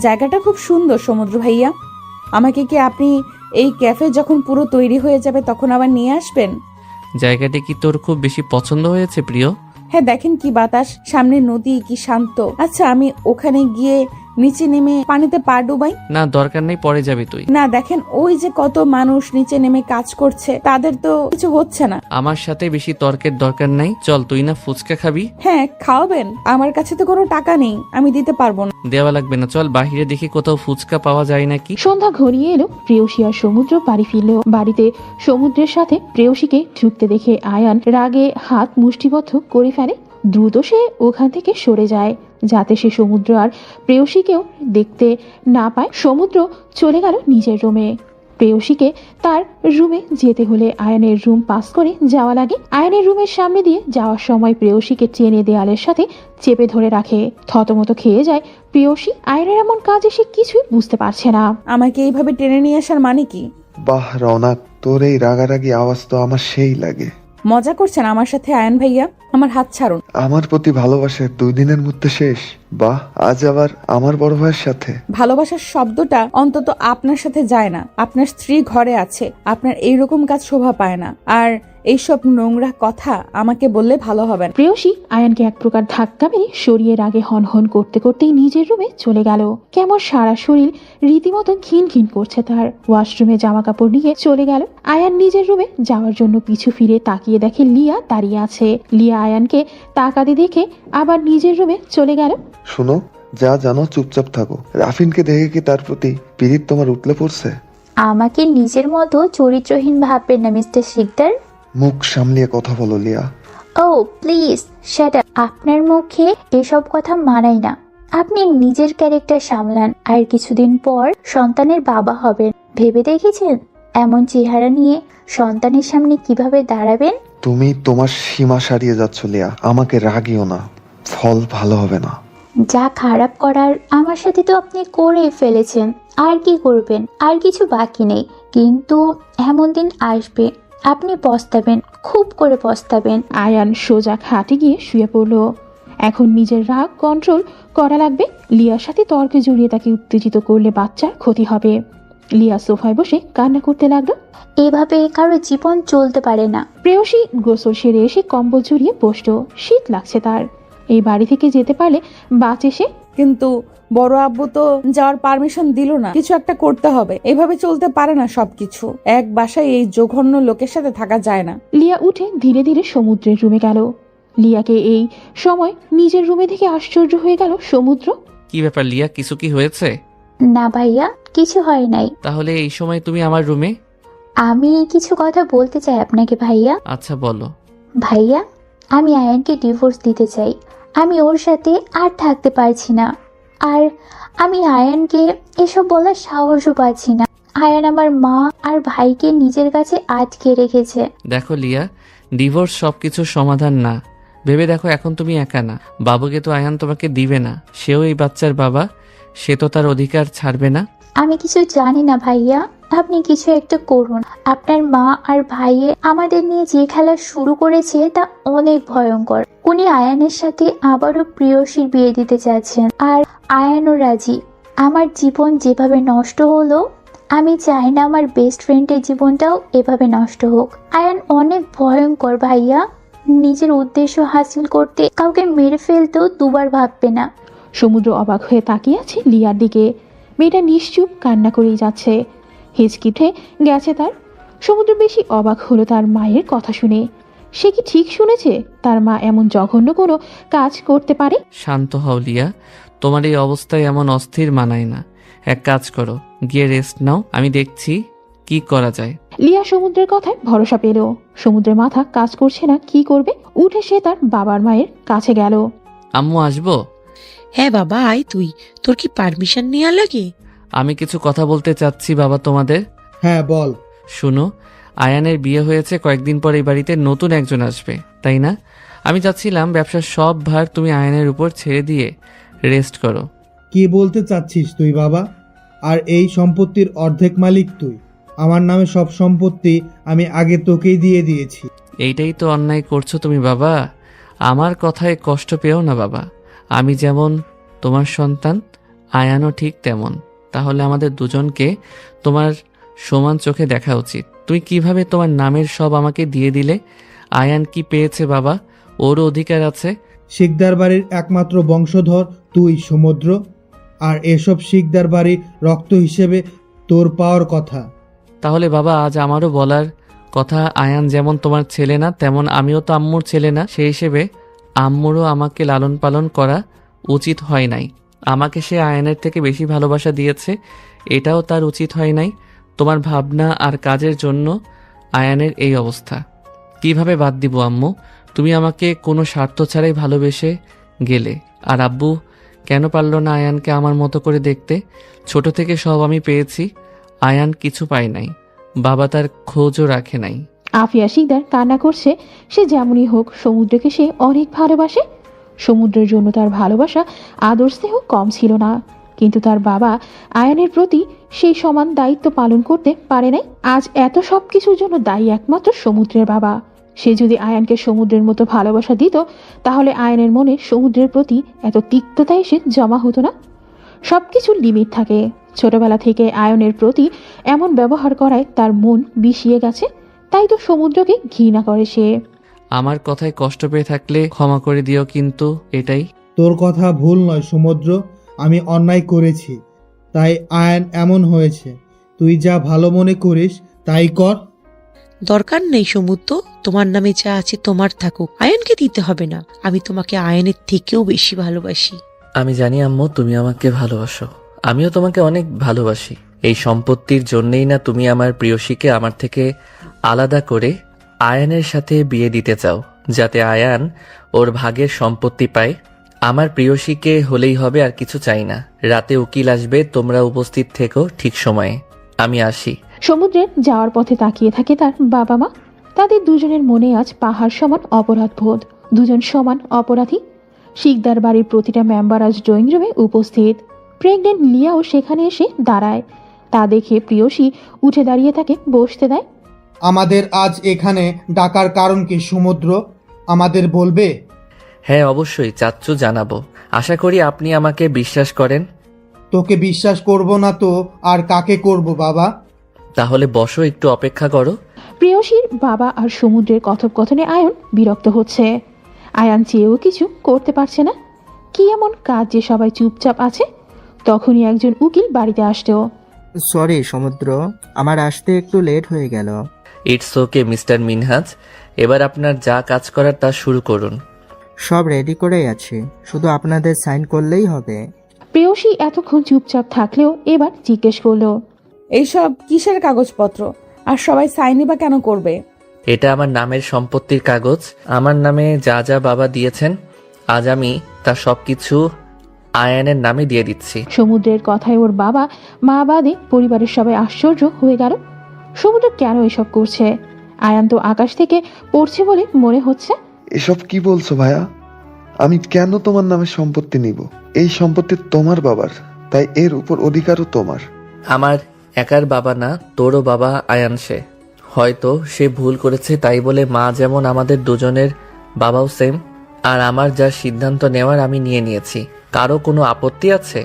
জায়গাটা খুব সুন্দর সমুদ্র ভাইয়া। আমাকে কি আপনি এই ক্যাফে যখন পুরো তৈরি হয়ে যাবে তখন আবার নিয়ে আসবেন? জায়গাটি কি তোর খুব বেশি পছন্দ হয়েছে প্রিয়? হ্যাঁ, দেখেন কি বাতাস, সামনে নদী, কি শান্ত। আচ্ছা, আমি ওখানে গিয়ে নিচে নেমে পানিতে পা ডুবাই? না, দরকার নেই, পরে যাবি তুই। না, দেখেন ওই যে কত মানুষ নিচে নেমে কাজ করছে, তাদের তো কিছু হচ্ছে না। আমার সাথে বেশি তর্কের দরকার নাই। চল, তুই না ফুচকা খাবি? হ্যাঁ, খাওয়াবেন? আমার কাছে তো কোনো টাকা নেই, আমি দিতে পারবো না। দেওয়া লাগবে না, চল বাহিরে দেখি কোথাও ফুচকা পাওয়া যায় নাকি। সন্ধ্যা ঘনিয়ে এলো। প্রেয়সী আর সমুদ্র বাড়ি ফিরল। বাড়িতে সমুদ্রের সাথে প্রেয়সীকে ঢুকতে দেখে আয়ান রাগে হাত মুষ্টিবদ্ধ করে ফেলে। দ্রুত সে ওখান থেকে সরে যায়, যাতে সে সমুদ্র আর প্রেয়সীকেও দেখতে না পায়। সমুদ্র চলে গেল নিজের রুমে। প্রেয়সীকে তার রুমে যেতে হলে আয়নের রুম পাস করে যাওয়া লাগে। আয়নের রুমের সামনে দিয়ে যাওয়ার সময় প্রেয়সীকে টেনে দেয়ালের সাথে চেপে ধরে রাখে। থতমত খেয়ে যায় প্রেয়সী। আয়নের এমন কাজে সে কিছুই বুঝতে পারছে না। আমাকে এইভাবে টেনে নিয়ে আসার মানে কি? বাহ রওনাক, তোর এই রাগারাগি আওয়াজ তো আমার সেই লাগে। মজা করছেন আমার সাথে আয়ন ভাইয়া? আমার হাত ছাড়ুন। আমার প্রতি ভালোবাসা 2 দিনের মধ্যে শেষ? বাহ, আজ আবার আমার বড় ভাইয়ের সাথে। ভালোবাসার শব্দটা অন্তত আপনার সাথে যায় না। আপনার স্ত্রী ঘরে আছে, আপনার এইরকম কাজ শোভা পায় না। আর এইসব নোংরা কথা আমাকে বললে ভালো হবে না। প্রেয়সী আয়ানকে এক প্রকার ধাক্কা মেরে সরিয়ে রাগে হনহন করতে করতেই নিজের রুমে চলে গেল। কেমন সারা শরীর রীতিমতো ঘিন ঘিন করছে তার। ওয়াশরুমে জামা কাপড় নিয়ে চলে গেল। আয়ান নিজের রুমে যাওয়ার জন্য পিছু ফিরে তাকিয়ে দেখে লিয়া দাঁড়িয়ে আছে। লিয়া আয়ানকে তাকাতে দেখে আবার নিজের রুমে চলে গেল। শুনো, যা জানো চুপচাপ থাকো। রাফিনকে দেখে কি তার প্রতি পিরিত তোমার উতলে পড়ছে? আমাকে নিজের মতো চরিত্রহীন ভাববেন না মিস্টার শিকদার। মুখ সামলিয়ে কথা বলো লিয়া। ও প্লিজ শাট আপ। আপনার মুখে এসব কথা মানায় না। আপনি নিজের ক্যারেক্টার সামলান, আর কিছুদিন পর সন্তানের বাবা হবেন। ভেবে দেখেছেন এমন চেহারা নিয়ে সন্তানের সামনে কিভাবে দাঁড়াবেন? তুমি তোমার সীমা সারিয়ে যাচ্ছ লিয়া। আমাকে রাগিও না, ফল ভালো হবে না। যা খারাপ করার আমার সাথে তো আপনি করেই ফেলেছেন। আর কি করবেন? আর কিছু বাকি নেই। কিন্তু এমন দিন আসবে আপনি পস্তাবেন, খুব করে পস্তাবেন। আয়ান সোজা খাটে গিয়ে শুয়ে পড়ল। এখন নিজের রাগ কন্ট্রোল করা লাগবে। লিয়ার সাথে তর্কে জড়িয়ে তাকে উত্তেজিত করলে বাচ্চার ক্ষতি হবে। লিয়া সোফায় বসে কান্না করতে লাগলো। এভাবে কারো জীবন চলতে পারে না। প্রেয়সী গোসল সেরে এসে কম্বল জড়িয়ে বসলো। শীত লাগছে তার। এই বাড়ি থেকে যেতে পারলে বাঁচে সে। কিন্তু বড় আব্বু তো যাওয়ার পারমিশন দিল না। কিছু একটা করতে হবে। এভাবে চলতে পারে না সবকিছু। এক বাসায় এই জঘন্য লোকের সাথে থাকা যায় না। লিয়া উঠে ধীরে ধীরে সমুদ্রের রুমে গেল। লিয়াকে এই সময় নিজের রুমে থেকে আশ্চর্য হয়ে গেল সমুদ্র। কি ব্যাপার লিয়া, কিছু কি হয়েছে? না ভাইয়া, কিছু হয় নাই। তাহলে এই সময় তুমি আমার রুমে? আমি কিছু কথা বলতে চাই আপনাকে ভাইয়া। আচ্ছা বলো। ভাইয়া, আমি আয়ানকে ডিভোর্স দিতে চাই। আমি ওর সাথে আর থাকতে পারছি না। আর আমি আয়ানকে এসব বলার সাহসও পাচ্ছি না। আয়ান আমার মা আর ভাইকে নিজের কাছে আটকে রেখেছে। দেখো লিয়া, ডিভোর্স সবকিছুর সমাধান না। ভেবে দেখো, এখন তুমি একা না। বাবুকে তো আয়ান তোমাকে দিবে না। সেও এই বাচ্চার বাবা, সে তো তার অধিকার ছাড়বে না। আমি কিছু জানি না ভাইয়া, আপনি কিছু একটা করুন। আপনার মা আর ভাইয়ে আমাদের নিয়ে যে খেলা শুরু করেছে তা অনেক ভয়ঙ্কর। উনি আয়ানের সাথে আবারও প্রেয়সীর বিয়ে দিতে চাচ্ছেন, আর আয়ানও রাজি। আমার জীবন যেভাবে নষ্ট হলো, আমি চাই না আমার বেস্ট ফ্রেন্ডের জীবনটাও এভাবে নষ্ট হোক। আয়ান অনেক ভয়ঙ্কর ভাইয়া। নিজের উদ্দেশ্য হাসিল করতে কাউকে মেরে ফেলতেও দুবার ভাববে না। সমুদ্র অবাক হয়ে তাকিয়ে আছে লিয়ার দিকে। মেয়েটা নিশ্চুপ কান্না করেই যাচ্ছে। হিচকিঠে গেছে তার। সমুদ্র বেশি অবাক হলো তার মায়ের কথা শুনে। সে কি ঠিক শুনেছে তার মা এমন জঘন্য কোনো কাজ করতে পারে? শান্ত হও লিয়া, তোমার এই অবস্থায় এমন অস্থির মানায় না। এক কাজ করো, গিয়ে রেস্ট নাও, আমি দেখছি কি করা যায়। লিয়া সমুদ্রের কথায় ভরসা পেল। সমুদ্রের মাথা কাজ করছে না, কি করবে। উঠে সে তার বাবার মায়ের কাছে গেল। আম্মু আসবো? হ্যাঁ বাবা, আয় তুই। তোর কি পারমিশন নেওয়া লাগে? আমি কিছু কথা বলতে চাচ্ছি বাবা তোমাদের। হ্যাঁ বল। শুনো, আয়ানের বিয়ে হয়েছে, কয়েকদিন পর এই বাড়িতে নতুন একজন আসবে, তাই না? আমি চাচ্ছিলাম ব্যবসার সব ভার তুমি আয়ানের উপর ছেড়ে দিয়ে রেস্ট করো। কি বলতে চাচ্ছিস তুই বাবা? আর এই সম্পত্তির অর্ধেক মালিক তুই। আমার নামে সব সম্পত্তি আমি আগে তোকেই দিয়ে দিয়েছি। এইটাই তো অন্যায় করছো তুমি বাবা। আমার কথায় কষ্ট পেও না বাবা। আমি যেমন তোমার সন্তান, আয়ানও ঠিক তেমন। তাহলে আমাদের দুজনকে তোমার সমান চোখে দেখা উচিত। তুমি কিভাবে তোমার নামের সব আমাকে দিয়ে দিলে? আয়ান কি পেয়েছে বাবা? ওরও অধিকার আছে। শিকদার বাড়ির একমাত্র বংশধর তুই সমুদ্র, আর এসব শিকদার বাড়ির রক্ত হিসেবে তোর পাওয়ার কথা। তাহলে বাবা, আজ আমারও বলার কথা, আয়ান যেমন তোমার ছেলে না, তেমন আমিও তো আম্মুর ছেলে না। সেই হিসেবে আম্মুরও আমাকে লালন পালন করা উচিত হয় নাই। আমাকে সে আয়ানের থেকে বেশি ভালোবাসা দিয়েছে, এটাও তার উচিত হয় নাই। তোমার ভাবনা আর কাজের জন্য আয়ানের এই অবস্থা। কিভাবে বাদ দিব আম্মু? তুমি আমাকে কোনো স্বার্থ ছাড়াই ভালোবেসে গেলে। আর আব্বু কেন পারল না আয়ানকে আমার মতো করে দেখতে? ছোট থেকে সব আমি পেয়েছি, আয়ান কিছু পায় নাই। বাবা তার খোঁজও রাখে নাই। আফিয়া শিকদার কান্না করছে। সে যেমনই হোক সমুদ্রকে সে অনেক ভালোবাসে। সমুদ্রের জন্য তার ভালোবাসা আদর স্নেহ কম ছিল না, কিন্তু তার বাবা আয়ানের প্রতি সেই সমান দায়িত্ব পালন করতে পারে নাই। আজ এত সব কিছুর জন্য দায়ী একমাত্র সমুদ্রের বাবা। সে যদি আয়ানকে সমুদ্রের মতো ভালোবাসা দিত, তাহলে আয়ানের মনে সমুদ্রের প্রতি এত তিক্ততা এসে জমা হতো না। সবকিছুর লিমিট থাকে। ছোটবেলা থেকে আয়নের প্রতি এমন ব্যবহার করায় তার মন বিষিয়ে গেছে, তাই তো সমুদ্রকে ঘৃণা করে সে। আমার কথায় কষ্ট পেয়ে থাকলে ক্ষমা করে দিও, কিন্তু এটাই। তোর কথা ভুল নয় সমুদ্র, আমি অন্যায় করেছি, তাই আয়ন এমন হয়েছে। তুই যা ভালো মনে করিস তাই কর। দরকার নেই সমুদ্র, তোমার নামে যা আছে তোমার থাকুক, আয়নকে দিতে হবে না। আমি তোমাকে আয়নের থেকেও বেশি ভালোবাসি। আমি জানি আম্মু, তুমি আমাকে ভালোবাসো, আমিও তোমাকে অনেক ভালোবাসি। এই সম্পত্তির জন্যই না তুমি আমার প্রিয়সীকে আমার থেকে আলাদা করে আয়ানের সাথে বিয়ে দিতে চাও, যাতে আয়ান ওর ভাগের সম্পত্তি পায়। আমার প্রিয়সীকে হলেই হবে, আর কিছু চাই না। রাতে উকিল আসবে, তোমরা উপস্থিত থেকো ঠিক সময়ে। আমি আসি। সমুদ্রের যাওয়ার পথে তাকিয়ে থাকে তার বাবা মা। তাদের দুজনের মনে আজ পাহাড় সমান অপরাধ বোধ। দুজন সমান অপরাধী। শিকদার বাড়ির প্রতিটা মেম্বার আজ ড্রয়িং রুমে উপস্থিত। প্রেগনেন্ট লিয়াও সেখানে এসে দাঁড়ায়। তা দেখে প্রিয়সী উঠে দাঁড়িয়ে তাকে বসতে দেয়। আমাদের আজ এখানে ডাকার কারণ কি সমুদ্র, আমাদের বলবে? হ্যাঁ অবশ্যই চাচ্চু, জানাবো। আশা করি আপনি আমাকে বিশ্বাস করেন। তোকে বিশ্বাস করব না তো আর কাকে করব বাবা? তাহলে বসো, একটু অপেক্ষা করো। প্রেয়সীর বাবা আর সমুদ্রের কথোপকথনে আয়ন বিরক্ত হচ্ছে। আয়ান চেয়েও কিছু করতে পারছে না। কি এমন কাজ যে সবাই চুপচাপ আছে? তখনই একজন উকিল বাড়িতে আসতো। সরি সমুদ্র, আমার আসতে একটু লেট হয়ে গেল। ইটস ওকে মিস্টার মিনহাজ, এবার আপনার যা কাজ করার তা শুরু করুন। সব রেডি করেই আছি, শুধু আপনাদের সাইন করলেই হবে। প্রেয়সী এতক্ষণ চুপচাপ থাকলেও এবার জিজ্ঞেস করলো, এইসব কিসের কাগজপত্র, আর সবাই সাইনই বা কেন করবে? এটা আমার নামের সম্পত্তির কাগজ। আমার নামে যা যা বাবা দিয়েছেন, আজ আমি তা সবকিছু আয়ানের নামে দিয়ে দিচ্ছি। সমুদ্রের কথায় ওর বাবা মা বাদে পরিবারের সবাই আশ্চর্য হয়ে গেল। সমুদ্র কেন এসব করছে? আয়ান তো আকাশ থেকে পড়ছে বলে মনে হচ্ছে। এসব কি বলছো ভাইয়া? আমি কেন তোমার নামে সম্পত্তি নিব? এই সম্পত্তি তোমার বাবার, তাই এর উপর অধিকারও তোমার। আমার একার বাবা না, তোরও বাবা আয়ান। সে হয়তো সে ভুল করেছে, তাই বলে মা যেমন আমাদের দুজনের বাবাও সেম। আর আমার যা সিদ্ধান্ত নেওয়ার আমি নিয়ে নিয়েছি। কারো কোনো আপত্তি আছে?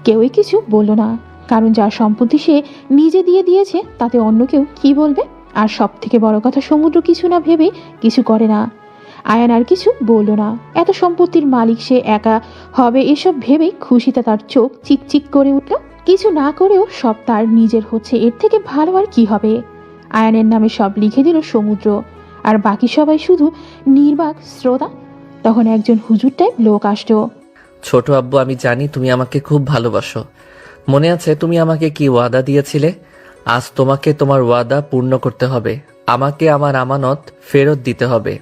কেউই কিছু বলল না, কারণ যার সম্পত্তি সে নিজে দিয়ে দিয়েছে তাতে অন্য কেউ কি বলবে। আর সব থেকে বড় কথা, সমুদ্র কিছু না ভেবে কিছু করে না। আয়ান আর কিছু বলল না। এত সম্পত্তির মালিক সে একা হবে এসব ভেবেই খুশিতে তার চোখ চিকচিক করে উঠল। কিছু না করেও সব তার নিজের হচ্ছে, এর থেকে ভালো আর কি হবে? আয়ানের নামে সব লিখে দিল সমুদ্র, আর বাকি সবাই শুধু নির্বাক শ্রোতা। তখন একজন হুজুর টাইপ লোক আসতো। ছোট আব্বু, আমি জানি তুমি আমাকে খুব ভালোবাসো। মনে আছে তুমি আমাকে কি ওয়াদা দিয়েছিলে? আজ তোমাকে তোমার ওয়াদা পূর্ণ করতে হবে। আমাকে আমার আমানত ফেরত দিতে হবে।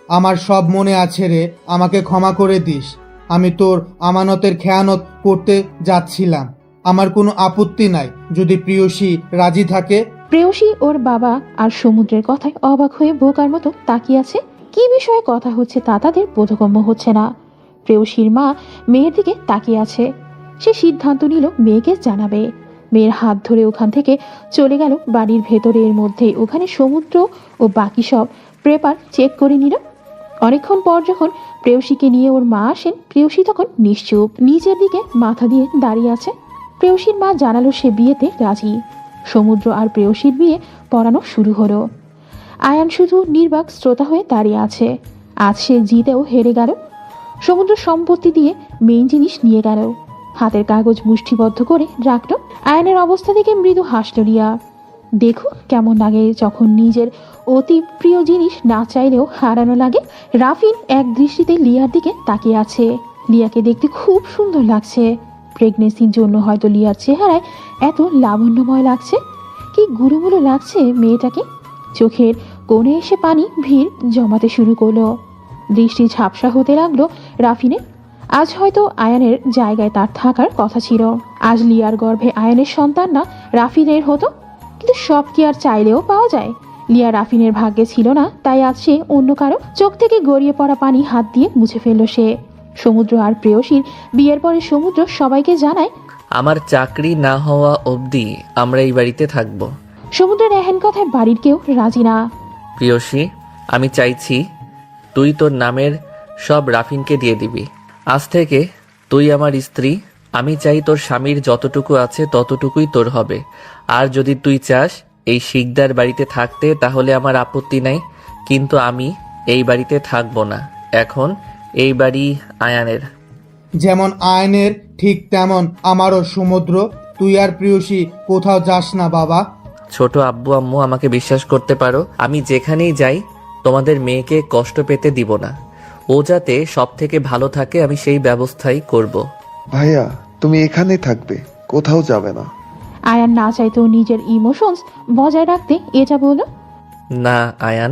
আমার সব মনে আছে রে, আমাকে ক্ষমা করে দিস। আমি তোর আমানতের খেয়ানত করতে যাচ্ছিলাম। আমার কোনো আপত্তি নাই যদি প্রিয়সী রাজি থাকে। প্রেয়সী ওর বাবা আর সমুদ্রের কথায় অবাক হয়ে বোকার মতো তাকিয়ে আছে। কি বিষয়ে কথা হচ্ছে তা তাদের বোধগম্য হচ্ছে না। প্রেয়সীর মা মেয়ের দিকে তাকিয়ে আছে। সে সিদ্ধান্ত নিল মেয়েকে জানাবে। মেয়ের হাত ধরে ওখান থেকে চলে গেল বাড়ির ভেতরে। এর মধ্যে ওখানে সমুদ্র ও বাকি সব পেপার চেক করে নিল। অনেকক্ষণ পর যখন প্রেয়সীকে নিয়ে ওর মা আসেন, প্রেয়সী তখন নিশ্চুপ নিচের দিকে মাথা দিয়ে দাঁড়িয়ে আছে। প্রেয়সীর মা জানালো সে বিয়েতে রাজি। সমুদ্র আর প্রেয়সীর বিয়ে পড়ানো শুরু হলো। আয়ান শুধু নির্বাক শ্রোতা হয়ে দাঁড়িয়ে আছে। আজ সে জিতেও হেরে গেল। সমুদ্র সম্পত্তি দিয়ে মেইন জিনিস নিয়ে গেল। হাতের কাগজ মুষ্টিবদ্ধ করে রাখলো। আয়ানের অবস্থা দেখে মৃদু হাসল রিয়া। দেখো কেমন লাগে যখন নিজের অতি প্রিয় জিনিস না চাইলেও হারানো লাগে। রাফিন এক দৃষ্টিতে লিয়ার দিকে তাকিয়ে আছে। লিয়াকে দেখতে খুব সুন্দর লাগছে। প্রেগনেন্সির জন্য হয়তো লিয়ার চেহারায় এত লাবণ্যময় লাগছে। কি গুরুমুলো লাগছে মেয়েটাকে। চোখের কোণে এসে পানি ভিড় জমাতে শুরু করলো। দৃষ্টি ঝাপসা হতে লাগলো রাফিনের। আজ হয়তো আয়ানের জায়গায় তার থাকার কথা ছিল। আজ লিয়ার গর্ভে আয়ানের সন্তান না রাফিনের হতো। কিন্তু সব কি আর চাইলেও পাওয়া যায়? লিয়া রাফিনের ভাগ্যে ছিল না, তাই আজ সে অন্য কারো। চোখ থেকে গড়িয়ে পড়া পানি হাত দিয়ে মুছে ফেললো সে। সমুদ্র আর প্রেয়সীর বিয়ের পরে সমুদ্র সবাইকে জানায়, আমার চাকরি না হওয়া অবধি আমরা এই বাড়িতে থাকবো। সমুদ্রের এহেন কথায় বাড়ির কেউ রাজি না। প্রিয়সী, আমি চাইছি তুই তোর নামের সব রাফিনকে দিয়ে দিবি। আজ থেকে তুই আমার স্ত্রী। আমি চাই তোর স্বামীর যতটুকু আছে ততটুকুই তোর হবে। আর যদি তুই চাস এই শিকদার বাড়িতে থাকতে তাহলে আমার আপত্তি নাই, কিন্তু আমি এই বাড়িতে থাকবো না। এখন এই বাড়ি আয়ানের। যেমন আয়নের ঠিক তেমন আমারও সমুদ্র। তুই আর প্রিয়সী কোথাও যাস না বাবা। ছোট আব্বু আম্মু আমাকে বিশ্বাস করতে পারো, আমি যেখানেই যাই তোমাদের মেয়েকে কষ্ট পেতে দিব না। ও যাতে সব থেকে ভালো থাকে আমি সেই ব্যবস্থাই করব। ভাইয়া তুমি এখানেই থাকবে, কোথাও যাবে না। আয়ান না চাইতেও নিজের ইমোশনস বজায় রাখতে এটা বলল। না আয়ান,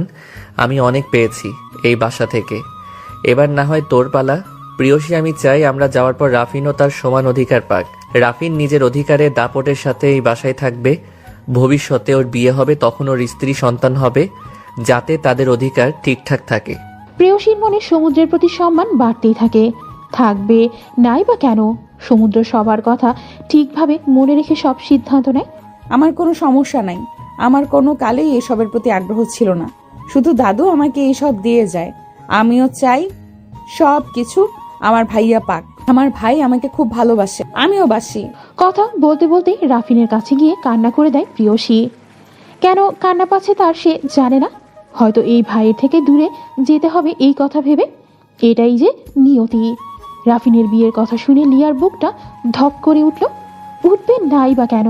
আমি অনেক পেয়েছি এই বাসা থেকে, এবার না হয় তোর পালা। প্রিয়সী, আমি চাই আমরা যাওয়ার পর রাফিনও তার সমান অধিকার পাক। রাফিন নিজের অধিকারে দাপটের সাথে এই বাসায় থাকবে। ভবিষ্যতে ওর বিয়ে হবে, তখন ওর স্ত্রী সন্তান হবে, যাতে তাদের অধিকার ঠিকঠাক থাকে। প্রেয়সীর মনে সমুদ্রের প্রতি সম্মান বাড়তেই থাকে। থাকবে নাই বা কেন, সমুদ্র সবার কথা ঠিকভাবে মনে রেখে সব সিদ্ধান্ত নেয়। আমার কোনো সমস্যা নাই, আমার কোনো কালেই এসবের প্রতি আগ্রহ ছিল না। শুধু দাদু আমাকে এইসব দিয়ে যায়। আমিও চাই সব কিছু আমার ভাইয়া পাক। আমার ভাই আমাকে খুব ভালোবাসে, আমিও বাসি। কথা বলতে বলতে রাফিনের কাছে গিয়ে কান্না করে দেয় প্রিয়সী। কেন কান্না পাচ্ছে তার সে জানে না। হয়তো এই ভাইয়ের থেকে দূরে যেতে হবে এই কথা ভেবে। এটাই যে নিয়তি। রাফিনের বিয়ের কথা শুনে লিয়ার বুকটা ধপ করে উঠবে নাই বা কেন।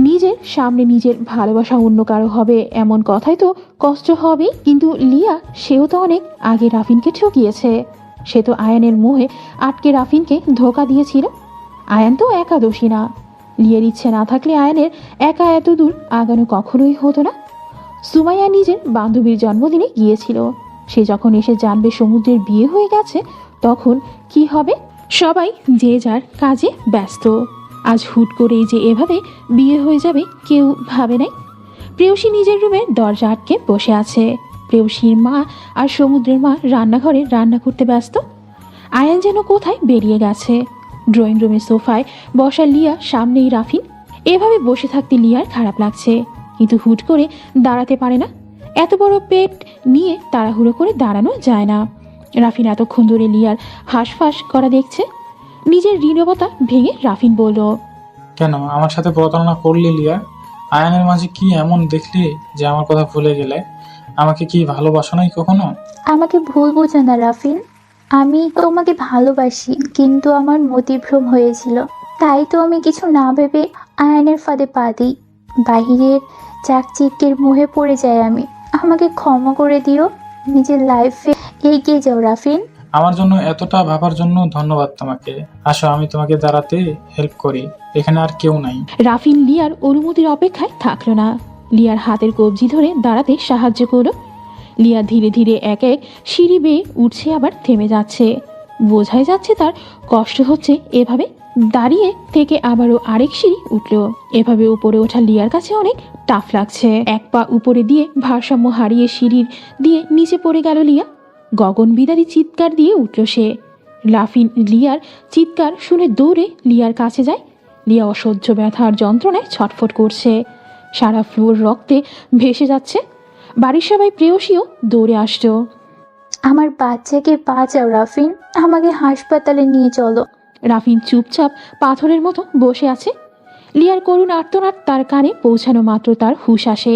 নিজের সামনে নিজের ভালোবাসা অন্য কারো হবে এমন কথাই তো কষ্ট হবে। কিন্তু লিয়া, সেও তো অনেক আগে রাফিনকে ঠকিয়েছে। সে তো আয়ানের মোহে আটকে রাফিনকে ধোকা দিয়েছিল। আয়ান তো একা দোষী না। লিয়ার ইচ্ছে না থাকলে আয়ানের একা এত দূর আগানো কখনোই হতো না। সুমাইয়া নিজের বান্ধবীর জন্মদিনে গিয়েছিল। সে যখন এসে জানবে সমুদ্রের বিয়ে হয়ে গেছে, তখন কি হবে? সবাই যে যার কাজে ব্যস্ত। আজ হুট করেই যে এভাবে বিয়ে হয়ে যাবে কেউ ভাবে নাই। প্রেয়সী নিজের রুমের দরজা আটকে বসে আছে। প্রেয়সীর মা আর সমুদ্রের মা রান্নাঘরে রান্না করতে ব্যস্ত। আয়ান যেন কোথায় বেরিয়ে গেছে। ড্রয়িং রুমের সোফায় বসা লিয়া, সামনেই রাফিন। এভাবে বসে থাকতে লিয়ার খারাপ লাগছে, কিন্তু হুট করে দাঁড়াতে পারে না। এত বড় পেট নিয়ে তাড়াহুড়ো করে দাঁড়ানো যায় না। রাফিন এতক্ষণ ধরে লিয়ার হাঁসফাঁস করা দেখছে। নিজের নীরবতা ভেঙে রাফিন বলল, কেন আমার সাথে প্রতারণা করলি লিয়া? আয়ানের মাঝে কি এমন দেখলি যে আমার কথা ভুলে গেলে? আমাকে কি ভালোবাসো নাই কখনো? আমাকে ভুল বোঝো না রাফিন, আমি তোমাকে ভালোবাসি, কিন্তু আমার মতিভ্রম হয়েছিল। তাই তো আমি কিছু না ভেবে আয়নের ফাঁদে পা দিই। বাহিরের চাকচিক্যের মোহে পড়ে যাই আমি। আমাকে ক্ষমা করে দিও। নিজের লাইফে এগিয়ে যাও রাফিন। আমার জন্য এতটা ভাবার জন্য ধন্যবাদ তোমাকে। আসো আমি তোমাকে দাঁড়াতে হেল্প করি, এখানে আর কেউ নাই। রাফিন লিয়ার অনুমতির অপেক্ষায় থাকলো না। লিয়ার হাতের কবজি ধরে দাঁড়াতে সাহায্য করলো। লিয়া ধীরে ধীরে এক এক সিঁড়ি বেয়ে উঠছে, আবার থেমে যাচ্ছে। বোঝাই যাচ্ছে তার কষ্ট হচ্ছে। এভাবে দাঁড়িয়ে থেকে আবারও আরেক সিঁড়ি উঠলো। এভাবে উপরে ওঠা লিয়ার কাছে অনেক টাফ লাগছে। এক পা উপরে দিয়ে ভারসাম্য হারিয়ে সিঁড়ির দিয়ে নিচে পড়ে গেল লিয়া। গগন বিদারী চিৎকার দিয়ে উঠল সে। রাফিন লিয়ার চিৎকার শুনে দৌড়ে লিয়ার কাছে যায়। লিয়া অসহ্য ব্যথার যন্ত্রণায় ছটফট করছে। সারা ফ্লোর রক্তে ভেসে যাচ্ছে। বাড়ির সবাই প্রেয়সীও দৌড়ে আসতো। আমার বাচ্চাকে বাঁচাও রাফিন, আমাকে হাসপাতালে নিয়ে চলো। রাফিন চুপচাপ পাথরের মতো বসে আছে। লিয়ার করুণ আর্তনাদ তার কানে পৌঁছানো মাত্র তার হুঁশ আসে।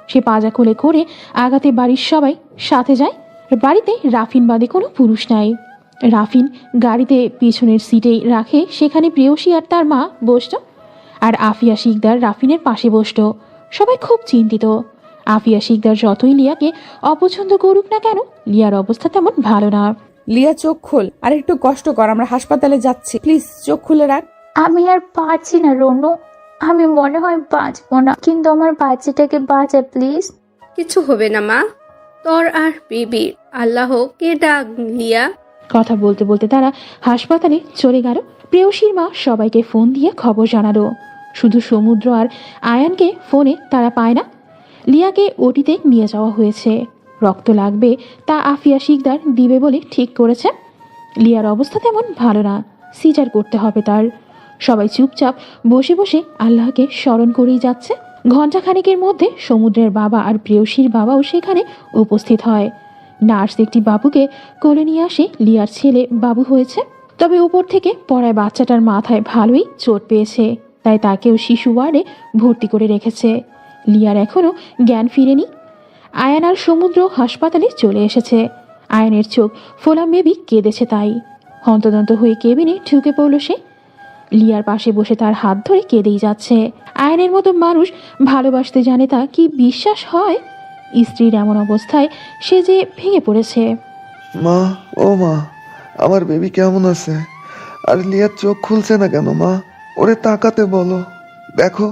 সে পাজা কোলে করে আগাতে বাড়ির সবাই সাথে যায়। বাড়িতে রাফিন বাদে কোনো পুরুষ নাই। রাফিন গাড়িতে পিছনের সিটেই রাখে, সেখানে প্রেয়সী আর তার মা বসত। আর আফিয়া শিকদার রাফিনের পাশে বসত। সবাই খুব চিন্তিত। আফিয়া শিকদার যতই লিয়াকে অপছন্দ করুক না কেন, লিয়ার অবস্থা তেমন ভালো না। লিয়া চোখ খোল, আর একটু কষ্ট কর, আমরা হাসপাতালে যাচ্ছি, প্লিজ চোখ খুলে রাখ। আমি আর পারছি না রনু, আমি মনে হয় বাঁচবো না, কিন্তু আমার বাচ্চাটাকে বাঁচা প্লিজ। কিছু হবে না মা, তোর আর বিবির আল্লাহকে ডাক লিয়া। কথা বলতে বলতে তারা হাসপাতালে চলে গেল। প্রেয়সীর মা সবাইকে ফোন দিয়ে খবর জানালো। শুধু সমুদ্র আর আয়ানকে ফোনে তারা পায় না। লিয়াকে ওটিতে নিয়ে যাওয়া হয়েছে। রক্ত লাগবে তা আফিয়া শিকদার দিবে বলে ঠিক করেছে। লিয়ার অবস্থা তেমন ভালো না, সিজার করতে হবে তার। সবাই চুপচাপ বসে বসে আল্লাহকে স্মরণ করেই যাচ্ছে। ঘণ্টাখানেকের মধ্যে সমুদ্রের বাবা আর প্রেয়সীর বাবাও সেখানে উপস্থিত হয়। নার্স একটি বাবুকে কোলে নিয়ে আসে লিয়ার ছেলে বাবু হয়েছে। তবে উপর থেকে পড়ায় বাচ্চাটার মাথায় ভালোই চোট পেয়েছে, তাই তাকেও শিশু ওয়ার্ডে ভর্তি করে রেখেছে। লিয়ার এখনও জ্ঞান ফিরেনি। আয়ান আর সমুদ্র হাসপাতালে চলে এসেছে। আয়ানের চোখ ফোলা মেবি কেঁদেছে, তাই হন্তদন্ত হয়ে কেবিনে ঢুকে পড়ল সে। লিয়ার পাশে বসে তার হাত ধরে কেঁদেই যাচ্ছে। আয়ানের মতো মানুষ ভালোবাসতে জানে তা কি বিশ্বাস হয়? স্ত্রীর এমন অবস্থায় সে যে ভেঙে পড়েছে। মা, ও মা, আমার বেবি কেমন আছে? আর লিয়ার চোখ খুলছে না কেন মা? ওরে তাকাতে বলো। দেখো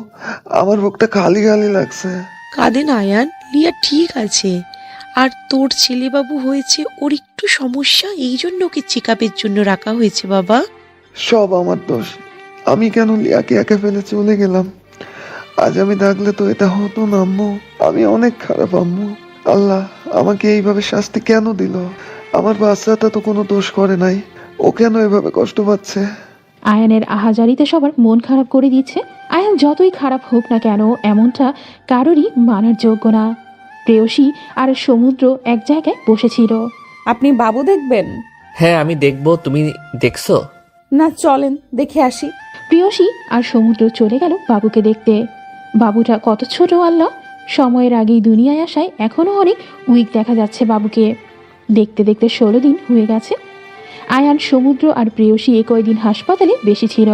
আমার বুকটা খালি খালি লাগছে। কাঁদে না আয়ান, লিয়া ঠিক আছে। আর তোর ছেলেবাবু হয়েছে, ওর একটু সমস্যা, এই জন্য ওকে চেক আপের জন্য রাখা হয়েছে বাবা। সব আমার দোষ। আমি কেন লিয়াকে একা ফেলে চলে গেলাম? আজ আমি থাকলে তো এটা হতো না আম্মু। আমি অনেক খারাপ আম্মু। আল্লাহ আমাকে এইভাবে শাস্তি কেন দিল? আমার বাচ্চাটা তো কোনো দোষ করে নাই, ও কেন এভাবে কষ্ট পাচ্ছে? আয়ানের আহাজারিতে সবার মন খারাপ করে দিচ্ছে। আয়ান যতই খারাপ হোক না কেন এমনটা কারোরই মানার যোগ্য না। প্রেয়সী আর সমুদ্র এক জায়গায় বসেছিল। আপনি বাবু দেখবেন? হ্যাঁ আমি দেখবো, তুমি দেখছো? না, চলেন দেখে আসি। প্রেয়সী আর সমুদ্র চলে গেল বাবুকে দেখতে। বাবুটা কত ছোট আল্লাহ! সময়ের আগেই দুনিয়ায় আসায় এখনও অনেক উইক দেখা যাচ্ছে বাবুকে। দেখতে দেখতে 16 দিন হয়ে গেছে। আয়ান, সমুদ্র আর প্রেয়সী এই কয়দিন হাসপাতালে বেশি ছিল।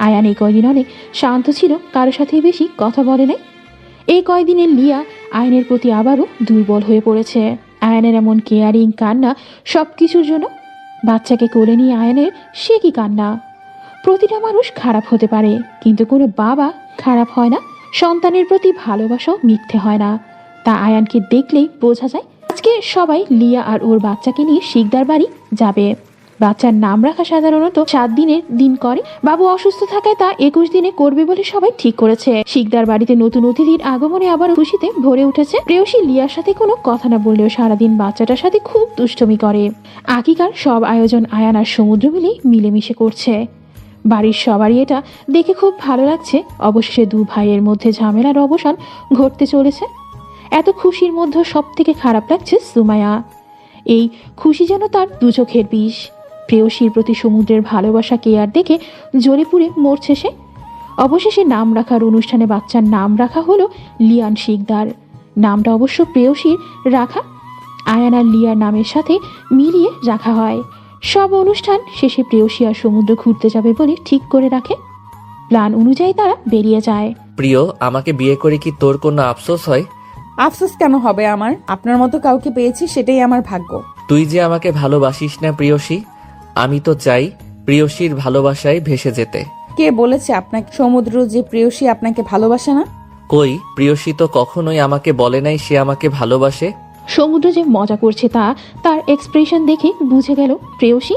আয়ান এই কয়দিন অনেক শান্ত ছিল, কারোর সাথে বেশি কথা বলে নাই। এই কয়দিনে লিয়া আয়ানের প্রতি আবারও দুর্বল হয়ে পড়েছে। আয়ানের এমন কেয়ারিং, কান্না, সব কিছুর জন্য। বাচ্চাকে কোলে নিয়ে আয়ানের সে কি কান্না! প্রতিটা মানুষ খারাপ হতে পারে, কিন্তু কোনো বাবা খারাপ হয় না। সন্তানের প্রতি ভালোবাসাও মিথ্যে হয় না, তা আয়ানকে দেখলেই বোঝা যায়। আজকে সবাই লিয়া আর ওর বাচ্চাকে নিয়ে শিকদার বাড়ি যাবে। বাচ্চার নাম রাখা সাধারণত 7 দিনের দিন করে। বাবু অসুস্থ থাকায় তা 21 দিনে করবে বলে সবাই ঠিক করেছে। শিকদার বাড়িতে নতুন অতিথির আগমনে আবার খুশিতে ভরে উঠেছে। প্রেয়সী লিয়ার সাথে কোনো কথা না বললেও সারাদিন বাচ্চাটার সাথে খুব দুষ্টুমি করে। আকিকার সব আয়োজন আয়ান আর সমুদ্র মিলেমিশে করছে। বাড়ির সবারই এটা দেখে খুব ভালো লাগছে। অবশেষে 2 ভাইয়ের মধ্যে ঝামেলার অবসান ঘটতে চলেছে। এত খুশির মধ্যে সব থেকে খারাপ লাগছে সুমাইয়া। এই খুশি যেন তার 2 চোখের বিষ। প্রেয়সীর প্রতি সমুদ্রের ভালোবাসা কেয়ার দেখে জ্বলে পুড়ে মরছে সে। অবশেষে নাম রাখার অনুষ্ঠানে বাচ্চার নাম রাখা হলো লিয়ান শিকদার। নামটা অবশ্য প্রেয়সীর রাখা, আয়ান আর লিয়ার নামের সাথে মিলিয়ে রাখা হয়। সব অনুষ্ঠান শেষে প্রেয়সী আর সমুদ্র ঘুরতে যাবে বলে ঠিক করে রাখে। প্ল্যান অনুযায়ী তারা বেরিয়ে যায়। প্রিয়, আমাকে বিয়ে করে কি তোর কোনো আফসোস হয়? আফসোস কেন হবে আমার? আপনার মতো কাউকে পেয়েছি, সেটাই আমার ভাগ্য। তুই যে আমাকে ভালোবাসিস না প্রিয়সী, আমি তো চাই প্রিয়সীর ভালোবাসায় ভেসে যেতে। কে বলেছে আপনাকে সমুদ্র যে প্রেয়সী আপনাকে ভালোবাসে না? কই, প্রিয়সী তো কখনোই আমাকে বলে নাই সে আমাকে ভালোবাসে। সমুদ্র যে মজা করছে তা তার এক্সপ্রেশন দেখে বুঝে গেল প্রেয়সী।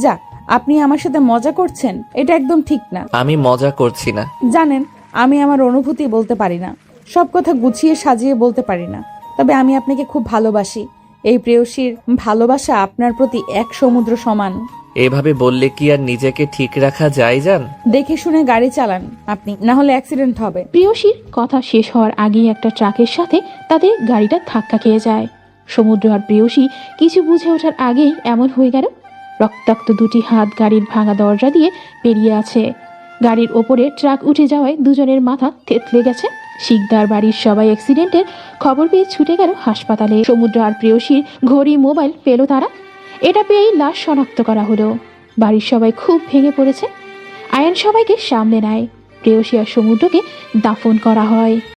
যাক, আপনি আমার সাথে মজা করছেন, এটা একদম ঠিক না। আমি মজা করছি না। জানেন, আমি আমার অনুভূতি বলতে পারি না, সব কথা গুছিয়ে সাজিয়ে বলতে পারি না, তবে আমি আপনাকে খুব ভালোবাসি। এই প্রেয়সীর ভালোবাসা আপনার প্রতি 1 সমুদ্র সমান। এভাবে বললে কি আর নিজেকে ঠিক রাখা যায় জান? দেখে শুনে গাড়ি চালান আপনি, না হলে অ্যাক্সিডেন্ট হবে। প্রেয়সীর কথা শেষ হওয়ার আগেই একটা ট্রাকের সাথে তাদের গাড়িটা ধাক্কা খেয়ে যায়। সমুদ্র আর প্রেয়সী কিছু বুঝে ওঠার আগেই এমন হয়ে গেল। রক্তাক্ত 2টি হাত গাড়ির ভাঙা দরজা দিয়ে বেরিয়ে আছে। গাড়ির ওপরে ট্রাক উঠে যাওয়ায় দুজনের মাথা থেতলে গেছে। শিকদার বাড়ির সবাই অ্যাক্সিডেন্টের খবর পেয়ে ছুটে গেল হাসপাতালে। সমুদ্র আর প্রেয়সীর ঘড়ি, মোবাইল পেল তারা। এটা পেয়েই লাশ শনাক্ত করা হলো। বাড়ির সবাই খুব ভেঙে পড়েছে। আয়ান সবাইকে সামলে নেয়। প্রেয়সী আর সমুদ্রকে দাফন করা হয়।